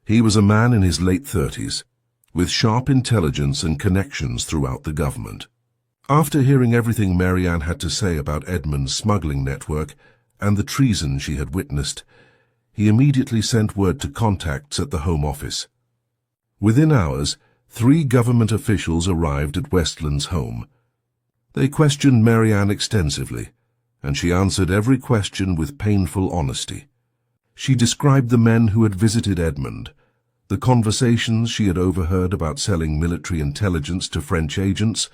He was a man in his late 30s, with sharp intelligence and connections throughout the government. After hearing everything Marianne had to say about Edmund's smuggling network and the treason she had witnessed, he immediately sent word to contacts at the Home Office. Within hours, 3 government officials arrived at Westland's home. They questioned Marianne extensively, and she answered every question with painful honesty. She described the men who had visited Edmund, the conversations she had overheard about selling military intelligence to French agents,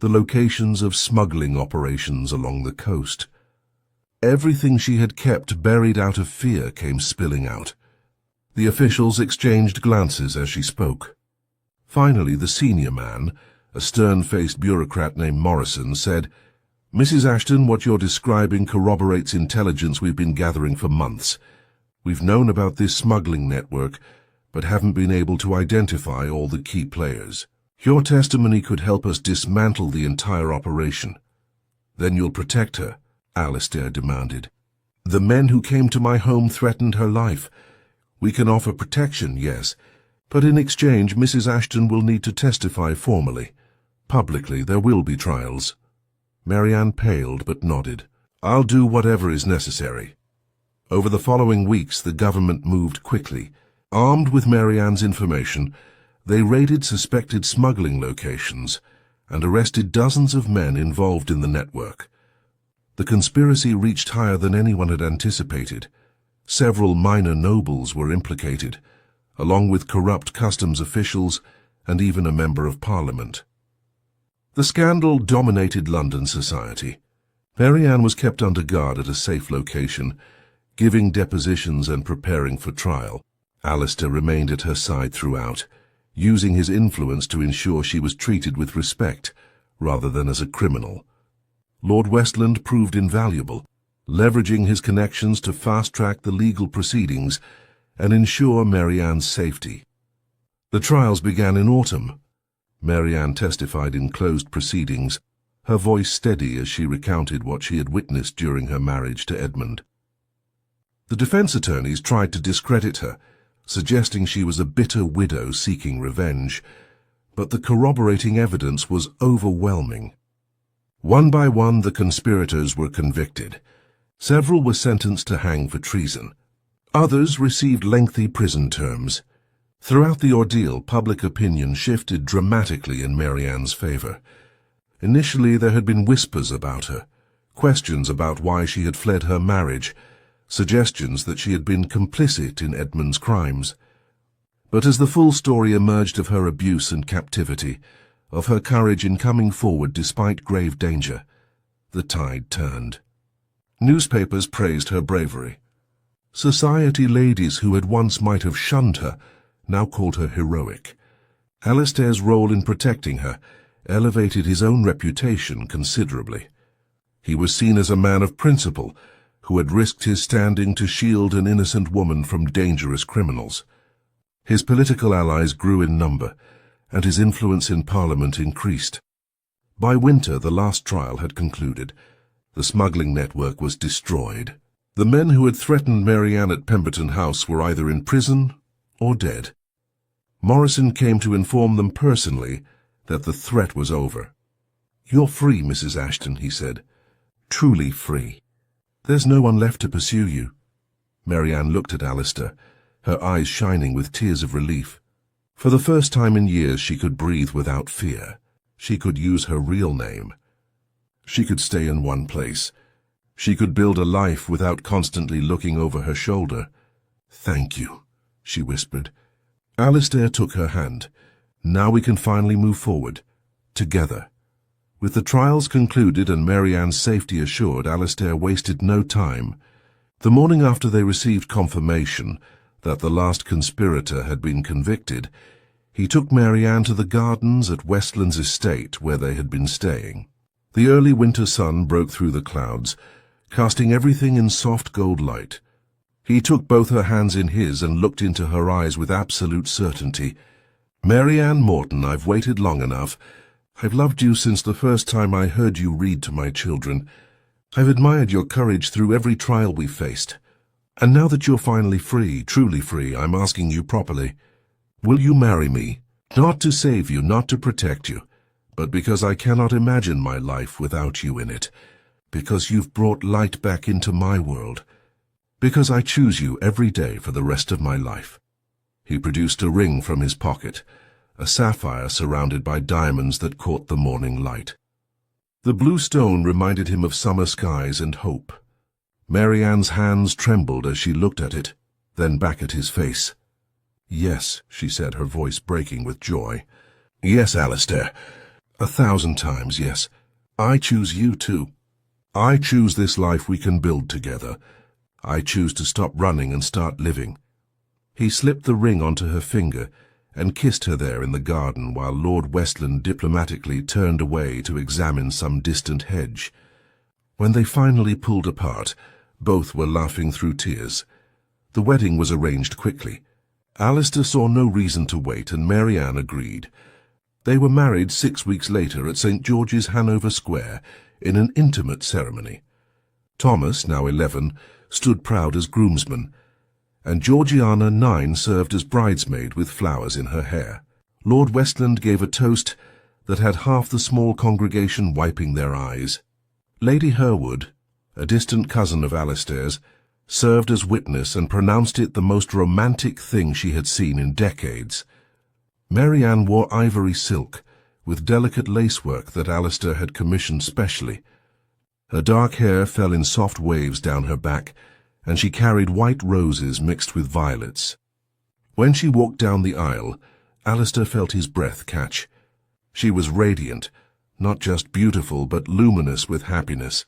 the locations of smuggling operations along the coast. Everything she had kept buried out of fear came spilling out. The officials exchanged glances as she spoke. Finally, the senior man, a stern-faced bureaucrat named Morrison, said, "Mrs. Ashton, what you're describing corroborates intelligence we've been gathering for months. We've known about this smuggling network, but haven't been able to identify all the key players. Your testimony could help us dismantle the entire operation." "Then you'll protect her?" Alistair demanded. "The men who came to my home threatened her life. We can offer protection, yes, but in exchange Mrs. Ashton will need to testify formally. Publicly, there will be trials." Marianne paled but nodded. "I'll do whatever is necessary." Over the following weeks, the government moved quickly. Armed with Marianne's information, they raided suspected smuggling locations and arrested dozens of men involved in the network. The conspiracy reached higher than anyone had anticipated. Several minor nobles were implicated, along with corrupt customs officials and even a member of Parliament. The scandal dominated London society. Marianne was kept under guard at a safe location, giving depositions and preparing for trial. Alistair remained at her side throughout, using his influence to ensure she was treated with respect rather than as a criminal. Lord Westland proved invaluable, leveraging his connections to fast-track the legal proceedings and ensure Marianne's safety. The trials began in autumn. Marianne testified in closed proceedings, her voice steady as she recounted what she had witnessed during her marriage to Edmund. The defense attorneys tried to discredit her, suggesting she was a bitter widow seeking revenge, but the corroborating evidence was overwhelming. One by one, the conspirators were convicted. Several were sentenced to hang for treason. Others received lengthy prison terms. Throughout the ordeal, public opinion shifted dramatically in Marianne's favor. Initially, there had been whispers about her, questions about why she had fled her marriage, suggestions that she had been complicit in Edmund's crimes. But as the full story emerged of her abuse and captivity, of her courage in coming forward despite grave danger, the tide turned. Newspapers praised her bravery. Society ladies who had once might have shunned her now called her heroic. Alistair's role in protecting her elevated his own reputation considerably. He was seen as a man of principle, who had risked his standing to shield an innocent woman from dangerous criminals. His political allies grew in number, and his influence in Parliament increased. By winter, the last trial had concluded. The smuggling network was destroyed. The men who had threatened Marianne at Pemberton House were either in prison or dead. Morrison came to inform them personally that the threat was over. "You're free, Mrs. Ashton," he said. "Truly free. There's no one left to pursue you." Marianne looked at Alistair, her eyes shining with tears of relief. For the first time in years she could breathe without fear. She could use her real name. She could stay in one place. She could build a life without constantly looking over her shoulder. "Thank you," she whispered. Alistair took her hand. "Now we can finally move forward, together." With the trials concluded and Marianne's safety assured, Alistair wasted no time. The morning after they received confirmation that the last conspirator had been convicted, he took Marianne to the gardens at Westland's estate where they had been staying. The early winter sun broke through the clouds, casting everything in soft gold light. He took both her hands in his and looked into her eyes with absolute certainty. "Marianne Morton, I've waited long enough. I've loved you since the first time I heard you read to my children. I've admired your courage through every trial we faced. And now that you're finally free, truly free, I'm asking you properly. Will you marry me? Not to save you, not to protect you, but because I cannot imagine my life without you in it. Because you've brought light back into my world. Because I choose you every day for the rest of my life." He produced a ring from his pocket, a sapphire surrounded by diamonds that caught the morning light. The blue stone reminded him of summer skies and hope. Marianne's hands trembled as she looked at it, then back at his face. "Yes," she said, her voice breaking with joy. "Yes, Alistair. 1,000 times yes. I choose you too. I choose this life we can build together. I choose to stop running and start living." He slipped the ring onto her finger and kissed her there in the garden while Lord Westland diplomatically turned away to examine some distant hedge. When they finally pulled apart, both were laughing through tears. The wedding was arranged quickly. Alistair saw no reason to wait, and Marianne agreed. They were married 6 weeks later at St. George's, Hanover Square, in an intimate ceremony. Thomas, now 11, stood proud as groomsman, and Georgiana, 9, served as bridesmaid with flowers in her hair. Lord Westland gave a toast that had half the small congregation wiping their eyes. Lady Herwood, a distant cousin of Alistair's, served as witness and pronounced it the most romantic thing she had seen in decades. Marianne wore ivory silk, with delicate lacework that Alistair had commissioned specially. Her dark hair fell in soft waves down her back, and she carried white roses mixed with violets. When she walked down the aisle, Alistair felt his breath catch. She was radiant, not just beautiful but luminous with happiness.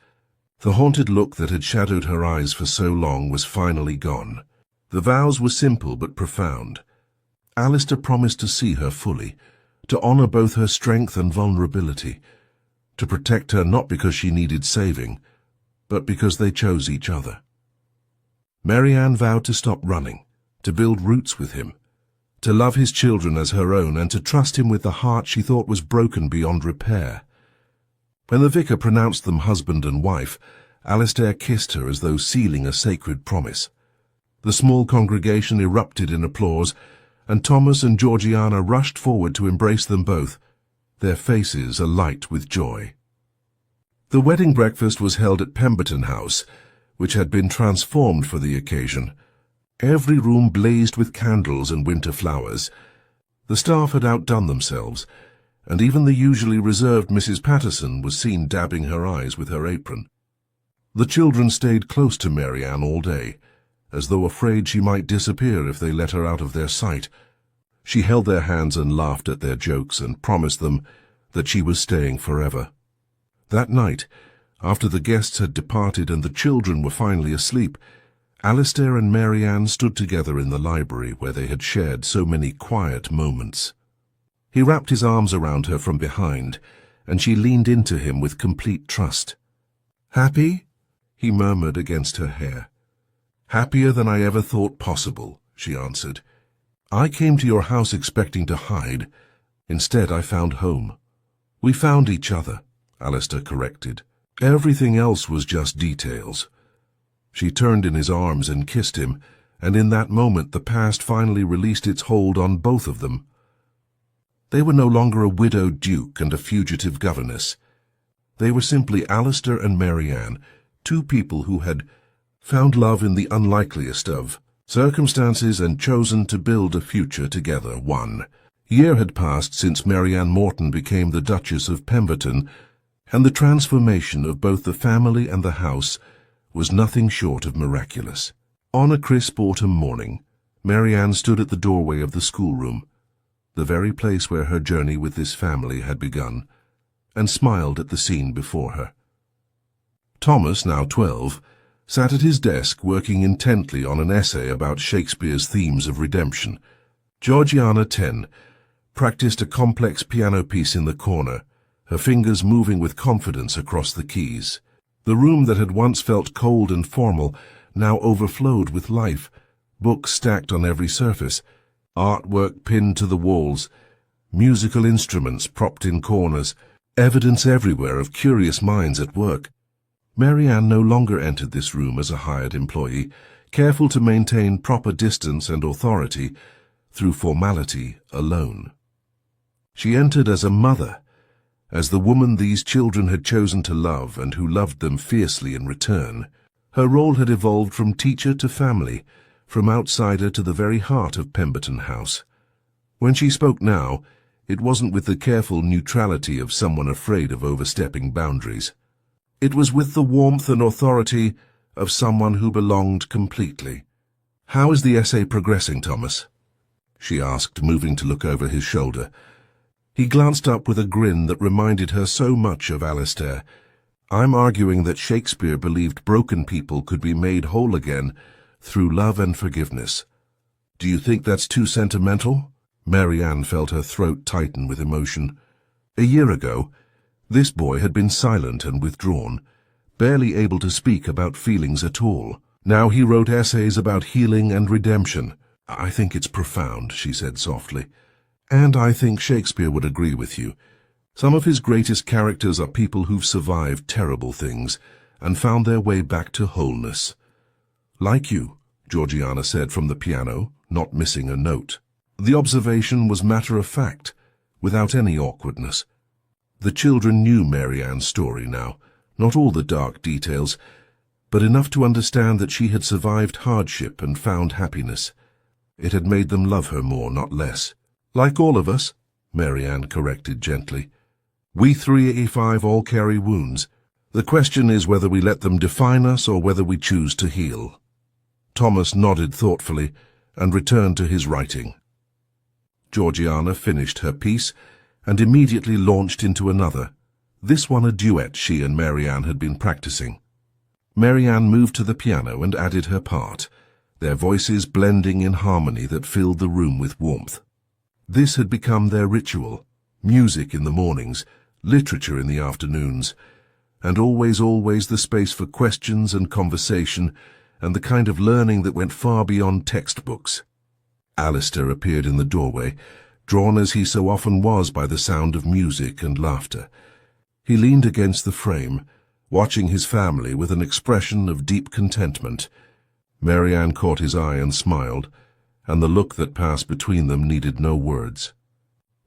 The haunted look that had shadowed her eyes for so long was finally gone. The vows were simple but profound. Alistair promised to see her fully, to honor both her strength and vulnerability, to protect her not because she needed saving, but because they chose each other. Marianne vowed to stop running, to build roots with him, to love his children as her own, and to trust him with the heart she thought was broken beyond repair. When the vicar pronounced them husband and wife, Alistair kissed her as though sealing a sacred promise. The small congregation erupted in applause, and Thomas and Georgiana rushed forward to embrace them both, their faces alight with joy. The wedding breakfast was held at Pemberton House, which had been transformed for the occasion. Every room blazed with candles and winter flowers. The staff had outdone themselves, and even the usually reserved Mrs. Patterson was seen dabbing her eyes with her apron. The children stayed close to Marianne all day, as though afraid she might disappear if they let her out of their sight. She held their hands and laughed at their jokes and promised them that she was staying forever. That night, after the guests had departed and the children were finally asleep, Alistair and Marianne stood together in the library where they had shared so many quiet moments. He wrapped his arms around her from behind, and she leaned into him with complete trust. Happy? He murmured against her hair. Happier than I ever thought possible, she answered. I came to your house expecting to hide. Instead, I found home. We found each other, Alistair corrected. Everything else was just details. She turned in his arms and kissed him, and in that moment the past finally released its hold on both of them. They were no longer a widowed duke and a fugitive governess. They were simply Alistair and Marianne, two people who had found love in the unlikeliest of circumstances and chosen to build a future together. 1 year had passed since Marianne Morton became the Duchess of Pemberton, and the transformation of both the family and the house was nothing short of miraculous. On a crisp autumn morning, Marianne stood at the doorway of the schoolroom, the very place where her journey with this family had begun, and smiled at the scene before her. Thomas, now 12, sat at his desk working intently on an essay about Shakespeare's themes of redemption. Georgiana, 10, practiced a complex piano piece in the corner, her fingers moving with confidence across the keys. The room that had once felt cold and formal now overflowed with life, books stacked on every surface, artwork pinned to the walls, musical instruments propped in corners, evidence everywhere of curious minds at work. Marianne no longer entered this room as a hired employee, careful to maintain proper distance and authority through formality alone. She entered as a mother, as the woman these children had chosen to love and who loved them fiercely in return. Her role had evolved from teacher to family, from outsider to the very heart of Pemberton House. When she spoke now, it wasn't with the careful neutrality of someone afraid of overstepping boundaries. It was with the warmth and authority of someone who belonged completely. "How is the essay progressing, Thomas?" she asked, moving to look over his shoulder. He glanced up with a grin that reminded her so much of Alistair. "I'm arguing that Shakespeare believed broken people could be made whole again through love and forgiveness. Do you think that's too sentimental?" Marianne felt her throat tighten with emotion. A year ago, this boy had been silent and withdrawn, barely able to speak about feelings at all. Now he wrote essays about healing and redemption. "I think it's profound," she said softly. "And I think Shakespeare would agree with you. Some of his greatest characters are people who've survived terrible things and found their way back to wholeness." "Like you," Georgiana said from the piano, not missing a note. The observation was matter-of-fact, without any awkwardness. The children knew Marianne's story now, not all the dark details, but enough to understand that she had survived hardship and found happiness. It had made them love her more, not less. "Like all of us," Marianne corrected gently. "We 385 all carry wounds. The question is whether we let them define us or whether we choose to heal." Thomas nodded thoughtfully and returned to his writing. Georgiana finished her piece and immediately launched into another, this one a duet she and Marianne had been practicing. Marianne moved to the piano and added her part, their voices blending in harmony that filled the room with warmth. This had become their ritual, music in the mornings, literature in the afternoons, and always the space for questions and conversation and the kind of learning that went far beyond textbooks. Alistair appeared in the doorway, drawn as he so often was by the sound of music and laughter. He leaned against the frame, watching his family with an expression of deep contentment. Marianne caught his eye and smiled, and the look that passed between them needed no words.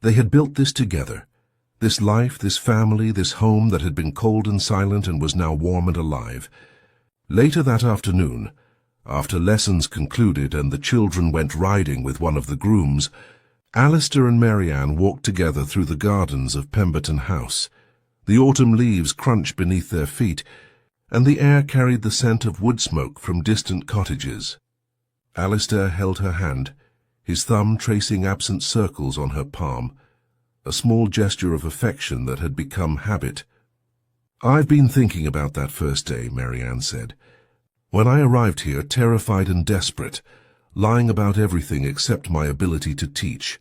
They had built this together, this life, this family, this home that had been cold and silent and was now warm and alive. Later that afternoon, after lessons concluded and the children went riding with one of the grooms, Alistair and Marianne walked together through the gardens of Pemberton House. The autumn leaves crunched beneath their feet, and the air carried the scent of wood smoke from distant cottages. Alistair held her hand, his thumb tracing absent circles on her palm, a small gesture of affection that had become habit. "I've been thinking about that first day," Marianne said. "When I arrived here, terrified and desperate, lying about everything except my ability to teach.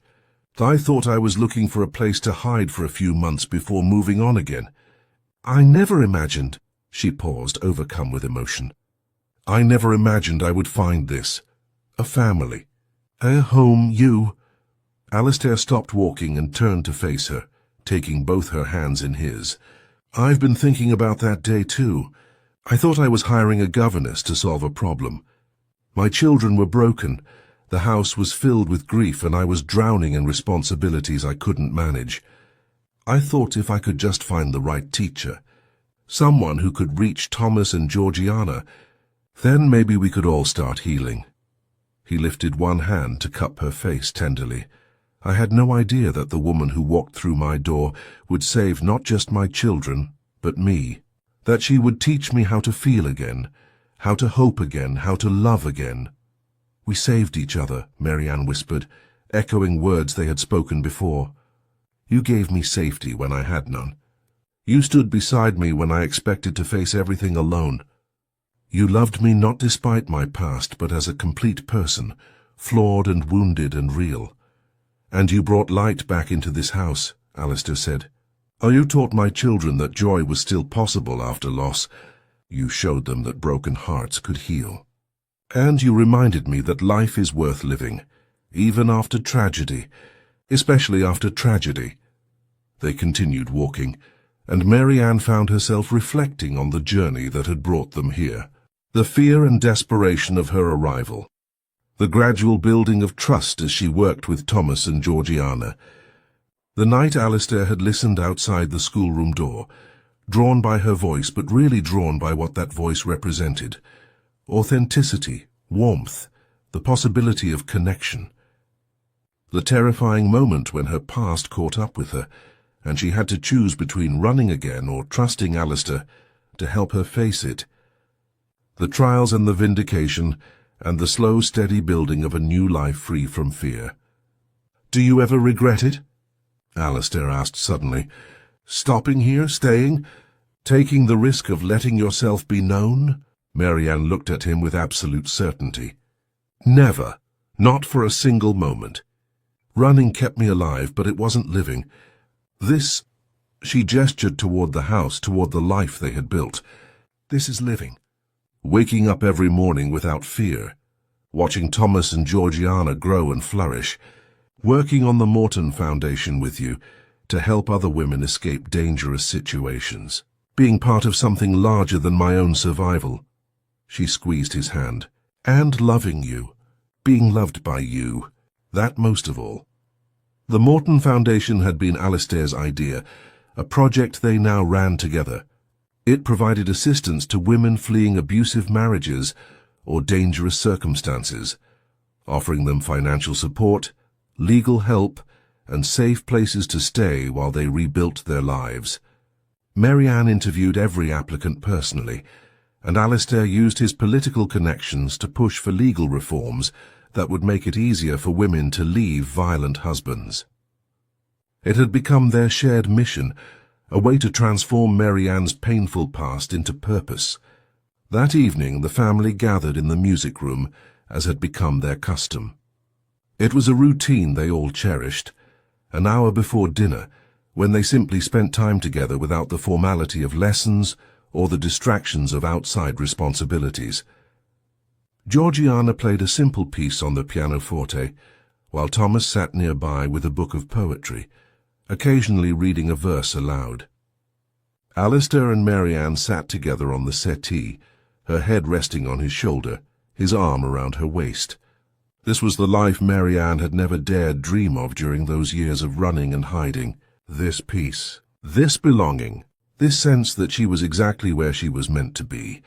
I thought I was looking for a place to hide for a few months before moving on again. I never imagined—" She paused, overcome with emotion. "I never imagined I would find this. A family. A home, you." Alistair stopped walking and turned to face her, taking both her hands in his. "I've been thinking about that day too. I thought I was hiring a governess to solve a problem. My children were broken, the house was filled with grief, and I was drowning in responsibilities I couldn't manage. I thought if I could just find the right teacher, someone who could reach Thomas and Georgiana, then maybe we could all start healing." He lifted one hand to cup her face tenderly. "I had no idea that the woman who walked through my door would save not just my children, but me. That she would teach me how to feel again, how to hope again, how to love again." "We saved each other," Marianne whispered, echoing words they had spoken before. "You gave me safety when I had none. You stood beside me when I expected to face everything alone. You loved me not despite my past, but as a complete person, flawed and wounded and real. And you brought light back into this house," Alistair said. "Oh, you taught my children that joy was still possible after loss. You showed them that broken hearts could heal. And you reminded me that life is worth living, even after tragedy, especially after tragedy." They continued walking, and Marianne found herself reflecting on the journey that had brought them here. The fear and desperation of her arrival. The gradual building of trust as she worked with Thomas and Georgiana. The night Alistair had listened outside the schoolroom door, drawn by her voice, but really drawn by what that voice represented. Authenticity, warmth, the possibility of connection. The terrifying moment when her past caught up with her, and she had to choose between running again or trusting Alistair to help her face it. The trials and the vindication, and the slow, steady building of a new life free from fear. "Do you ever regret it?" Alistair asked suddenly. "Stopping here, staying, taking the risk of letting yourself be known?" Marianne looked at him with absolute certainty. "Never. Not for a single moment. Running kept me alive, but it wasn't living. This," she gestured toward the house, toward the life they had built, "this is living. Waking up every morning without fear, watching Thomas and Georgiana grow and flourish, working on the Morton Foundation with you to help other women escape dangerous situations, being part of something larger than my own survival." She squeezed his hand. "And loving you, being loved by you, that most of all." The Morton Foundation had been Alistair's idea, a project they now ran together. It provided assistance to women fleeing abusive marriages or dangerous circumstances, offering them financial support, legal help, and safe places to stay while they rebuilt their lives. Marianne interviewed every applicant personally, and Alistair used his political connections to push for legal reforms that would make it easier for women to leave violent husbands. It had become their shared mission, a way to transform Marianne's painful past into purpose. That evening the family gathered in the music room, as had become their custom. It was a routine they all cherished, an hour before dinner, when they simply spent time together without the formality of lessons or the distractions of outside responsibilities. Georgiana played a simple piece on the pianoforte, while Thomas sat nearby with a book of poetry, occasionally reading a verse aloud. Alistair and Marianne sat together on the settee, her head resting on his shoulder, his arm around her waist. This was the life Marianne had never dared dream of during those years of running and hiding. This peace, this belonging, this sense that she was exactly where she was meant to be,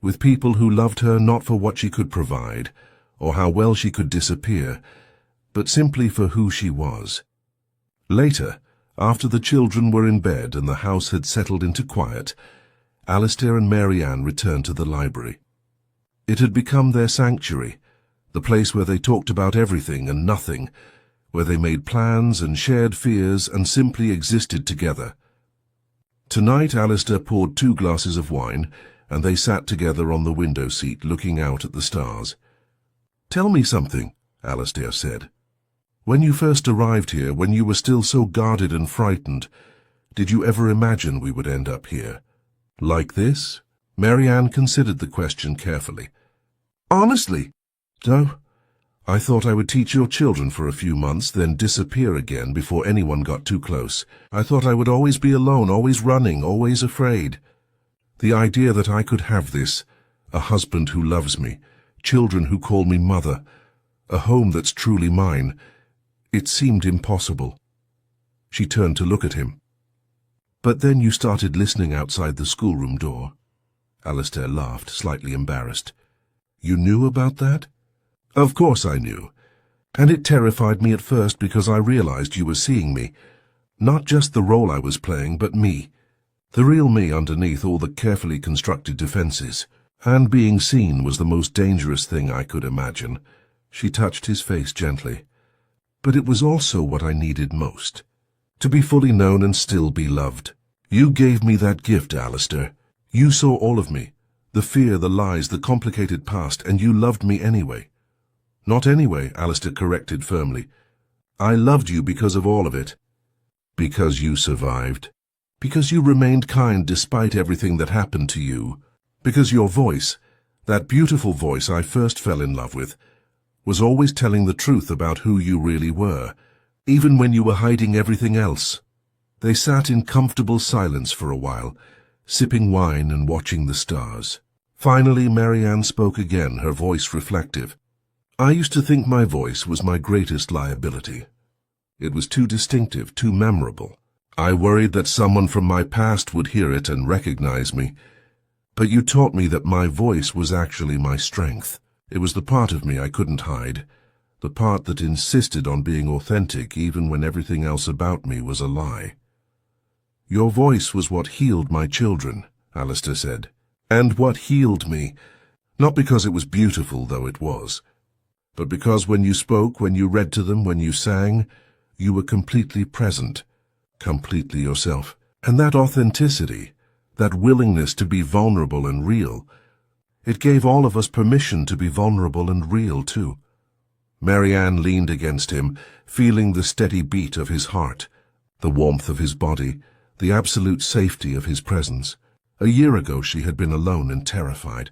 with people who loved her not for what she could provide, or how well she could disappear, but simply for who she was. Later, after the children were in bed and the house had settled into quiet, Alistair and Marianne returned to the library. It had become their sanctuary, the place where they talked about everything and nothing, where they made plans and shared fears and simply existed together. Tonight Alistair poured 2 glasses of wine, and they sat together on the window seat looking out at the stars. "Tell me something," Alistair said. "When you first arrived here, when you were still so guarded and frightened, did you ever imagine we would end up here? Like this, Marianne considered the question carefully. Honestly? No. I thought I would teach your children for a few months, then disappear again before anyone got too close. I thought I would always be alone, always running, always afraid. The idea that I could have this, a husband who loves me, children who call me mother, a home that's truly mine, it seemed impossible. She turned to look at him. But then you started listening outside the schoolroom door. Alistair laughed, slightly embarrassed. You knew about that? Of course I knew. And it terrified me at first because I realized you were seeing me. Not just the role I was playing, but me. The real me underneath all the carefully constructed defenses. And being seen was the most dangerous thing I could imagine. She touched his face gently. But it was also what I needed most. To be fully known and still be loved. You gave me that gift, Alistair. You saw all of me. The fear, the lies, the complicated past, and you loved me anyway. Not anyway, Alistair corrected firmly. I loved you because of all of it. Because you survived. Because you remained kind despite everything that happened to you. Because your voice, that beautiful voice I first fell in love with, was always telling the truth about who you really were, even when you were hiding everything else. They sat in comfortable silence for a while, sipping wine and watching the stars. Finally, Marianne spoke again, her voice reflective. I used to think my voice was my greatest liability. It was too distinctive, too memorable. I worried that someone from my past would hear it and recognize me. But you taught me that my voice was actually my strength. It was the part of me I couldn't hide, the part that insisted on being authentic even when everything else about me was a lie. Your voice was what healed my children, Alistair said, and what healed me, not because it was beautiful, though it was, but because when you spoke, when you read to them, when you sang, you were completely present, completely yourself. And that authenticity, that willingness to be vulnerable and real, it gave all of us permission to be vulnerable and real, too. Marianne leaned against him, feeling the steady beat of his heart, the warmth of his body, the absolute safety of his presence. A year ago she had been alone and terrified.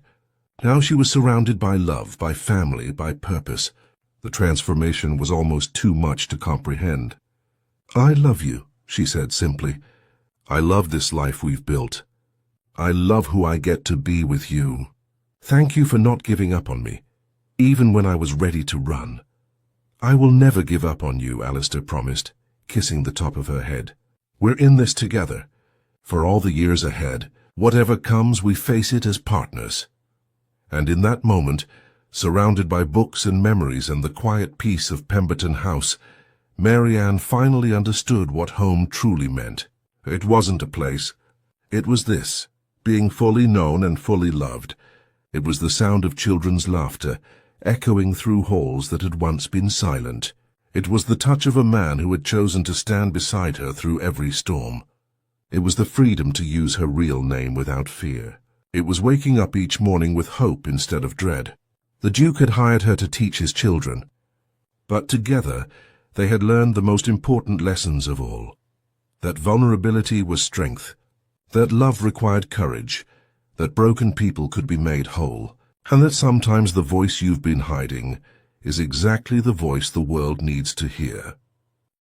Now she was surrounded by love, by family, by purpose. The transformation was almost too much to comprehend. I love you, she said simply. I love this life we've built. I love who I get to be with you. Thank you for not giving up on me, even when I was ready to run. I will never give up on you, Alistair promised, kissing the top of her head. We're in this together. For all the years ahead, whatever comes, we face it as partners. And in that moment, surrounded by books and memories and the quiet peace of Pemberton House, Marianne finally understood what home truly meant. It wasn't a place. It was this, being fully known and fully loved. It was the sound of children's laughter, echoing through halls that had once been silent. It was the touch of a man who had chosen to stand beside her through every storm. It was the freedom to use her real name without fear. It was waking up each morning with hope instead of dread. The Duke had hired her to teach his children. But together, they had learned the most important lessons of all. That vulnerability was strength. That love required courage. That broken people could be made whole. And that sometimes the voice you've been hiding is exactly the voice the world needs to hear.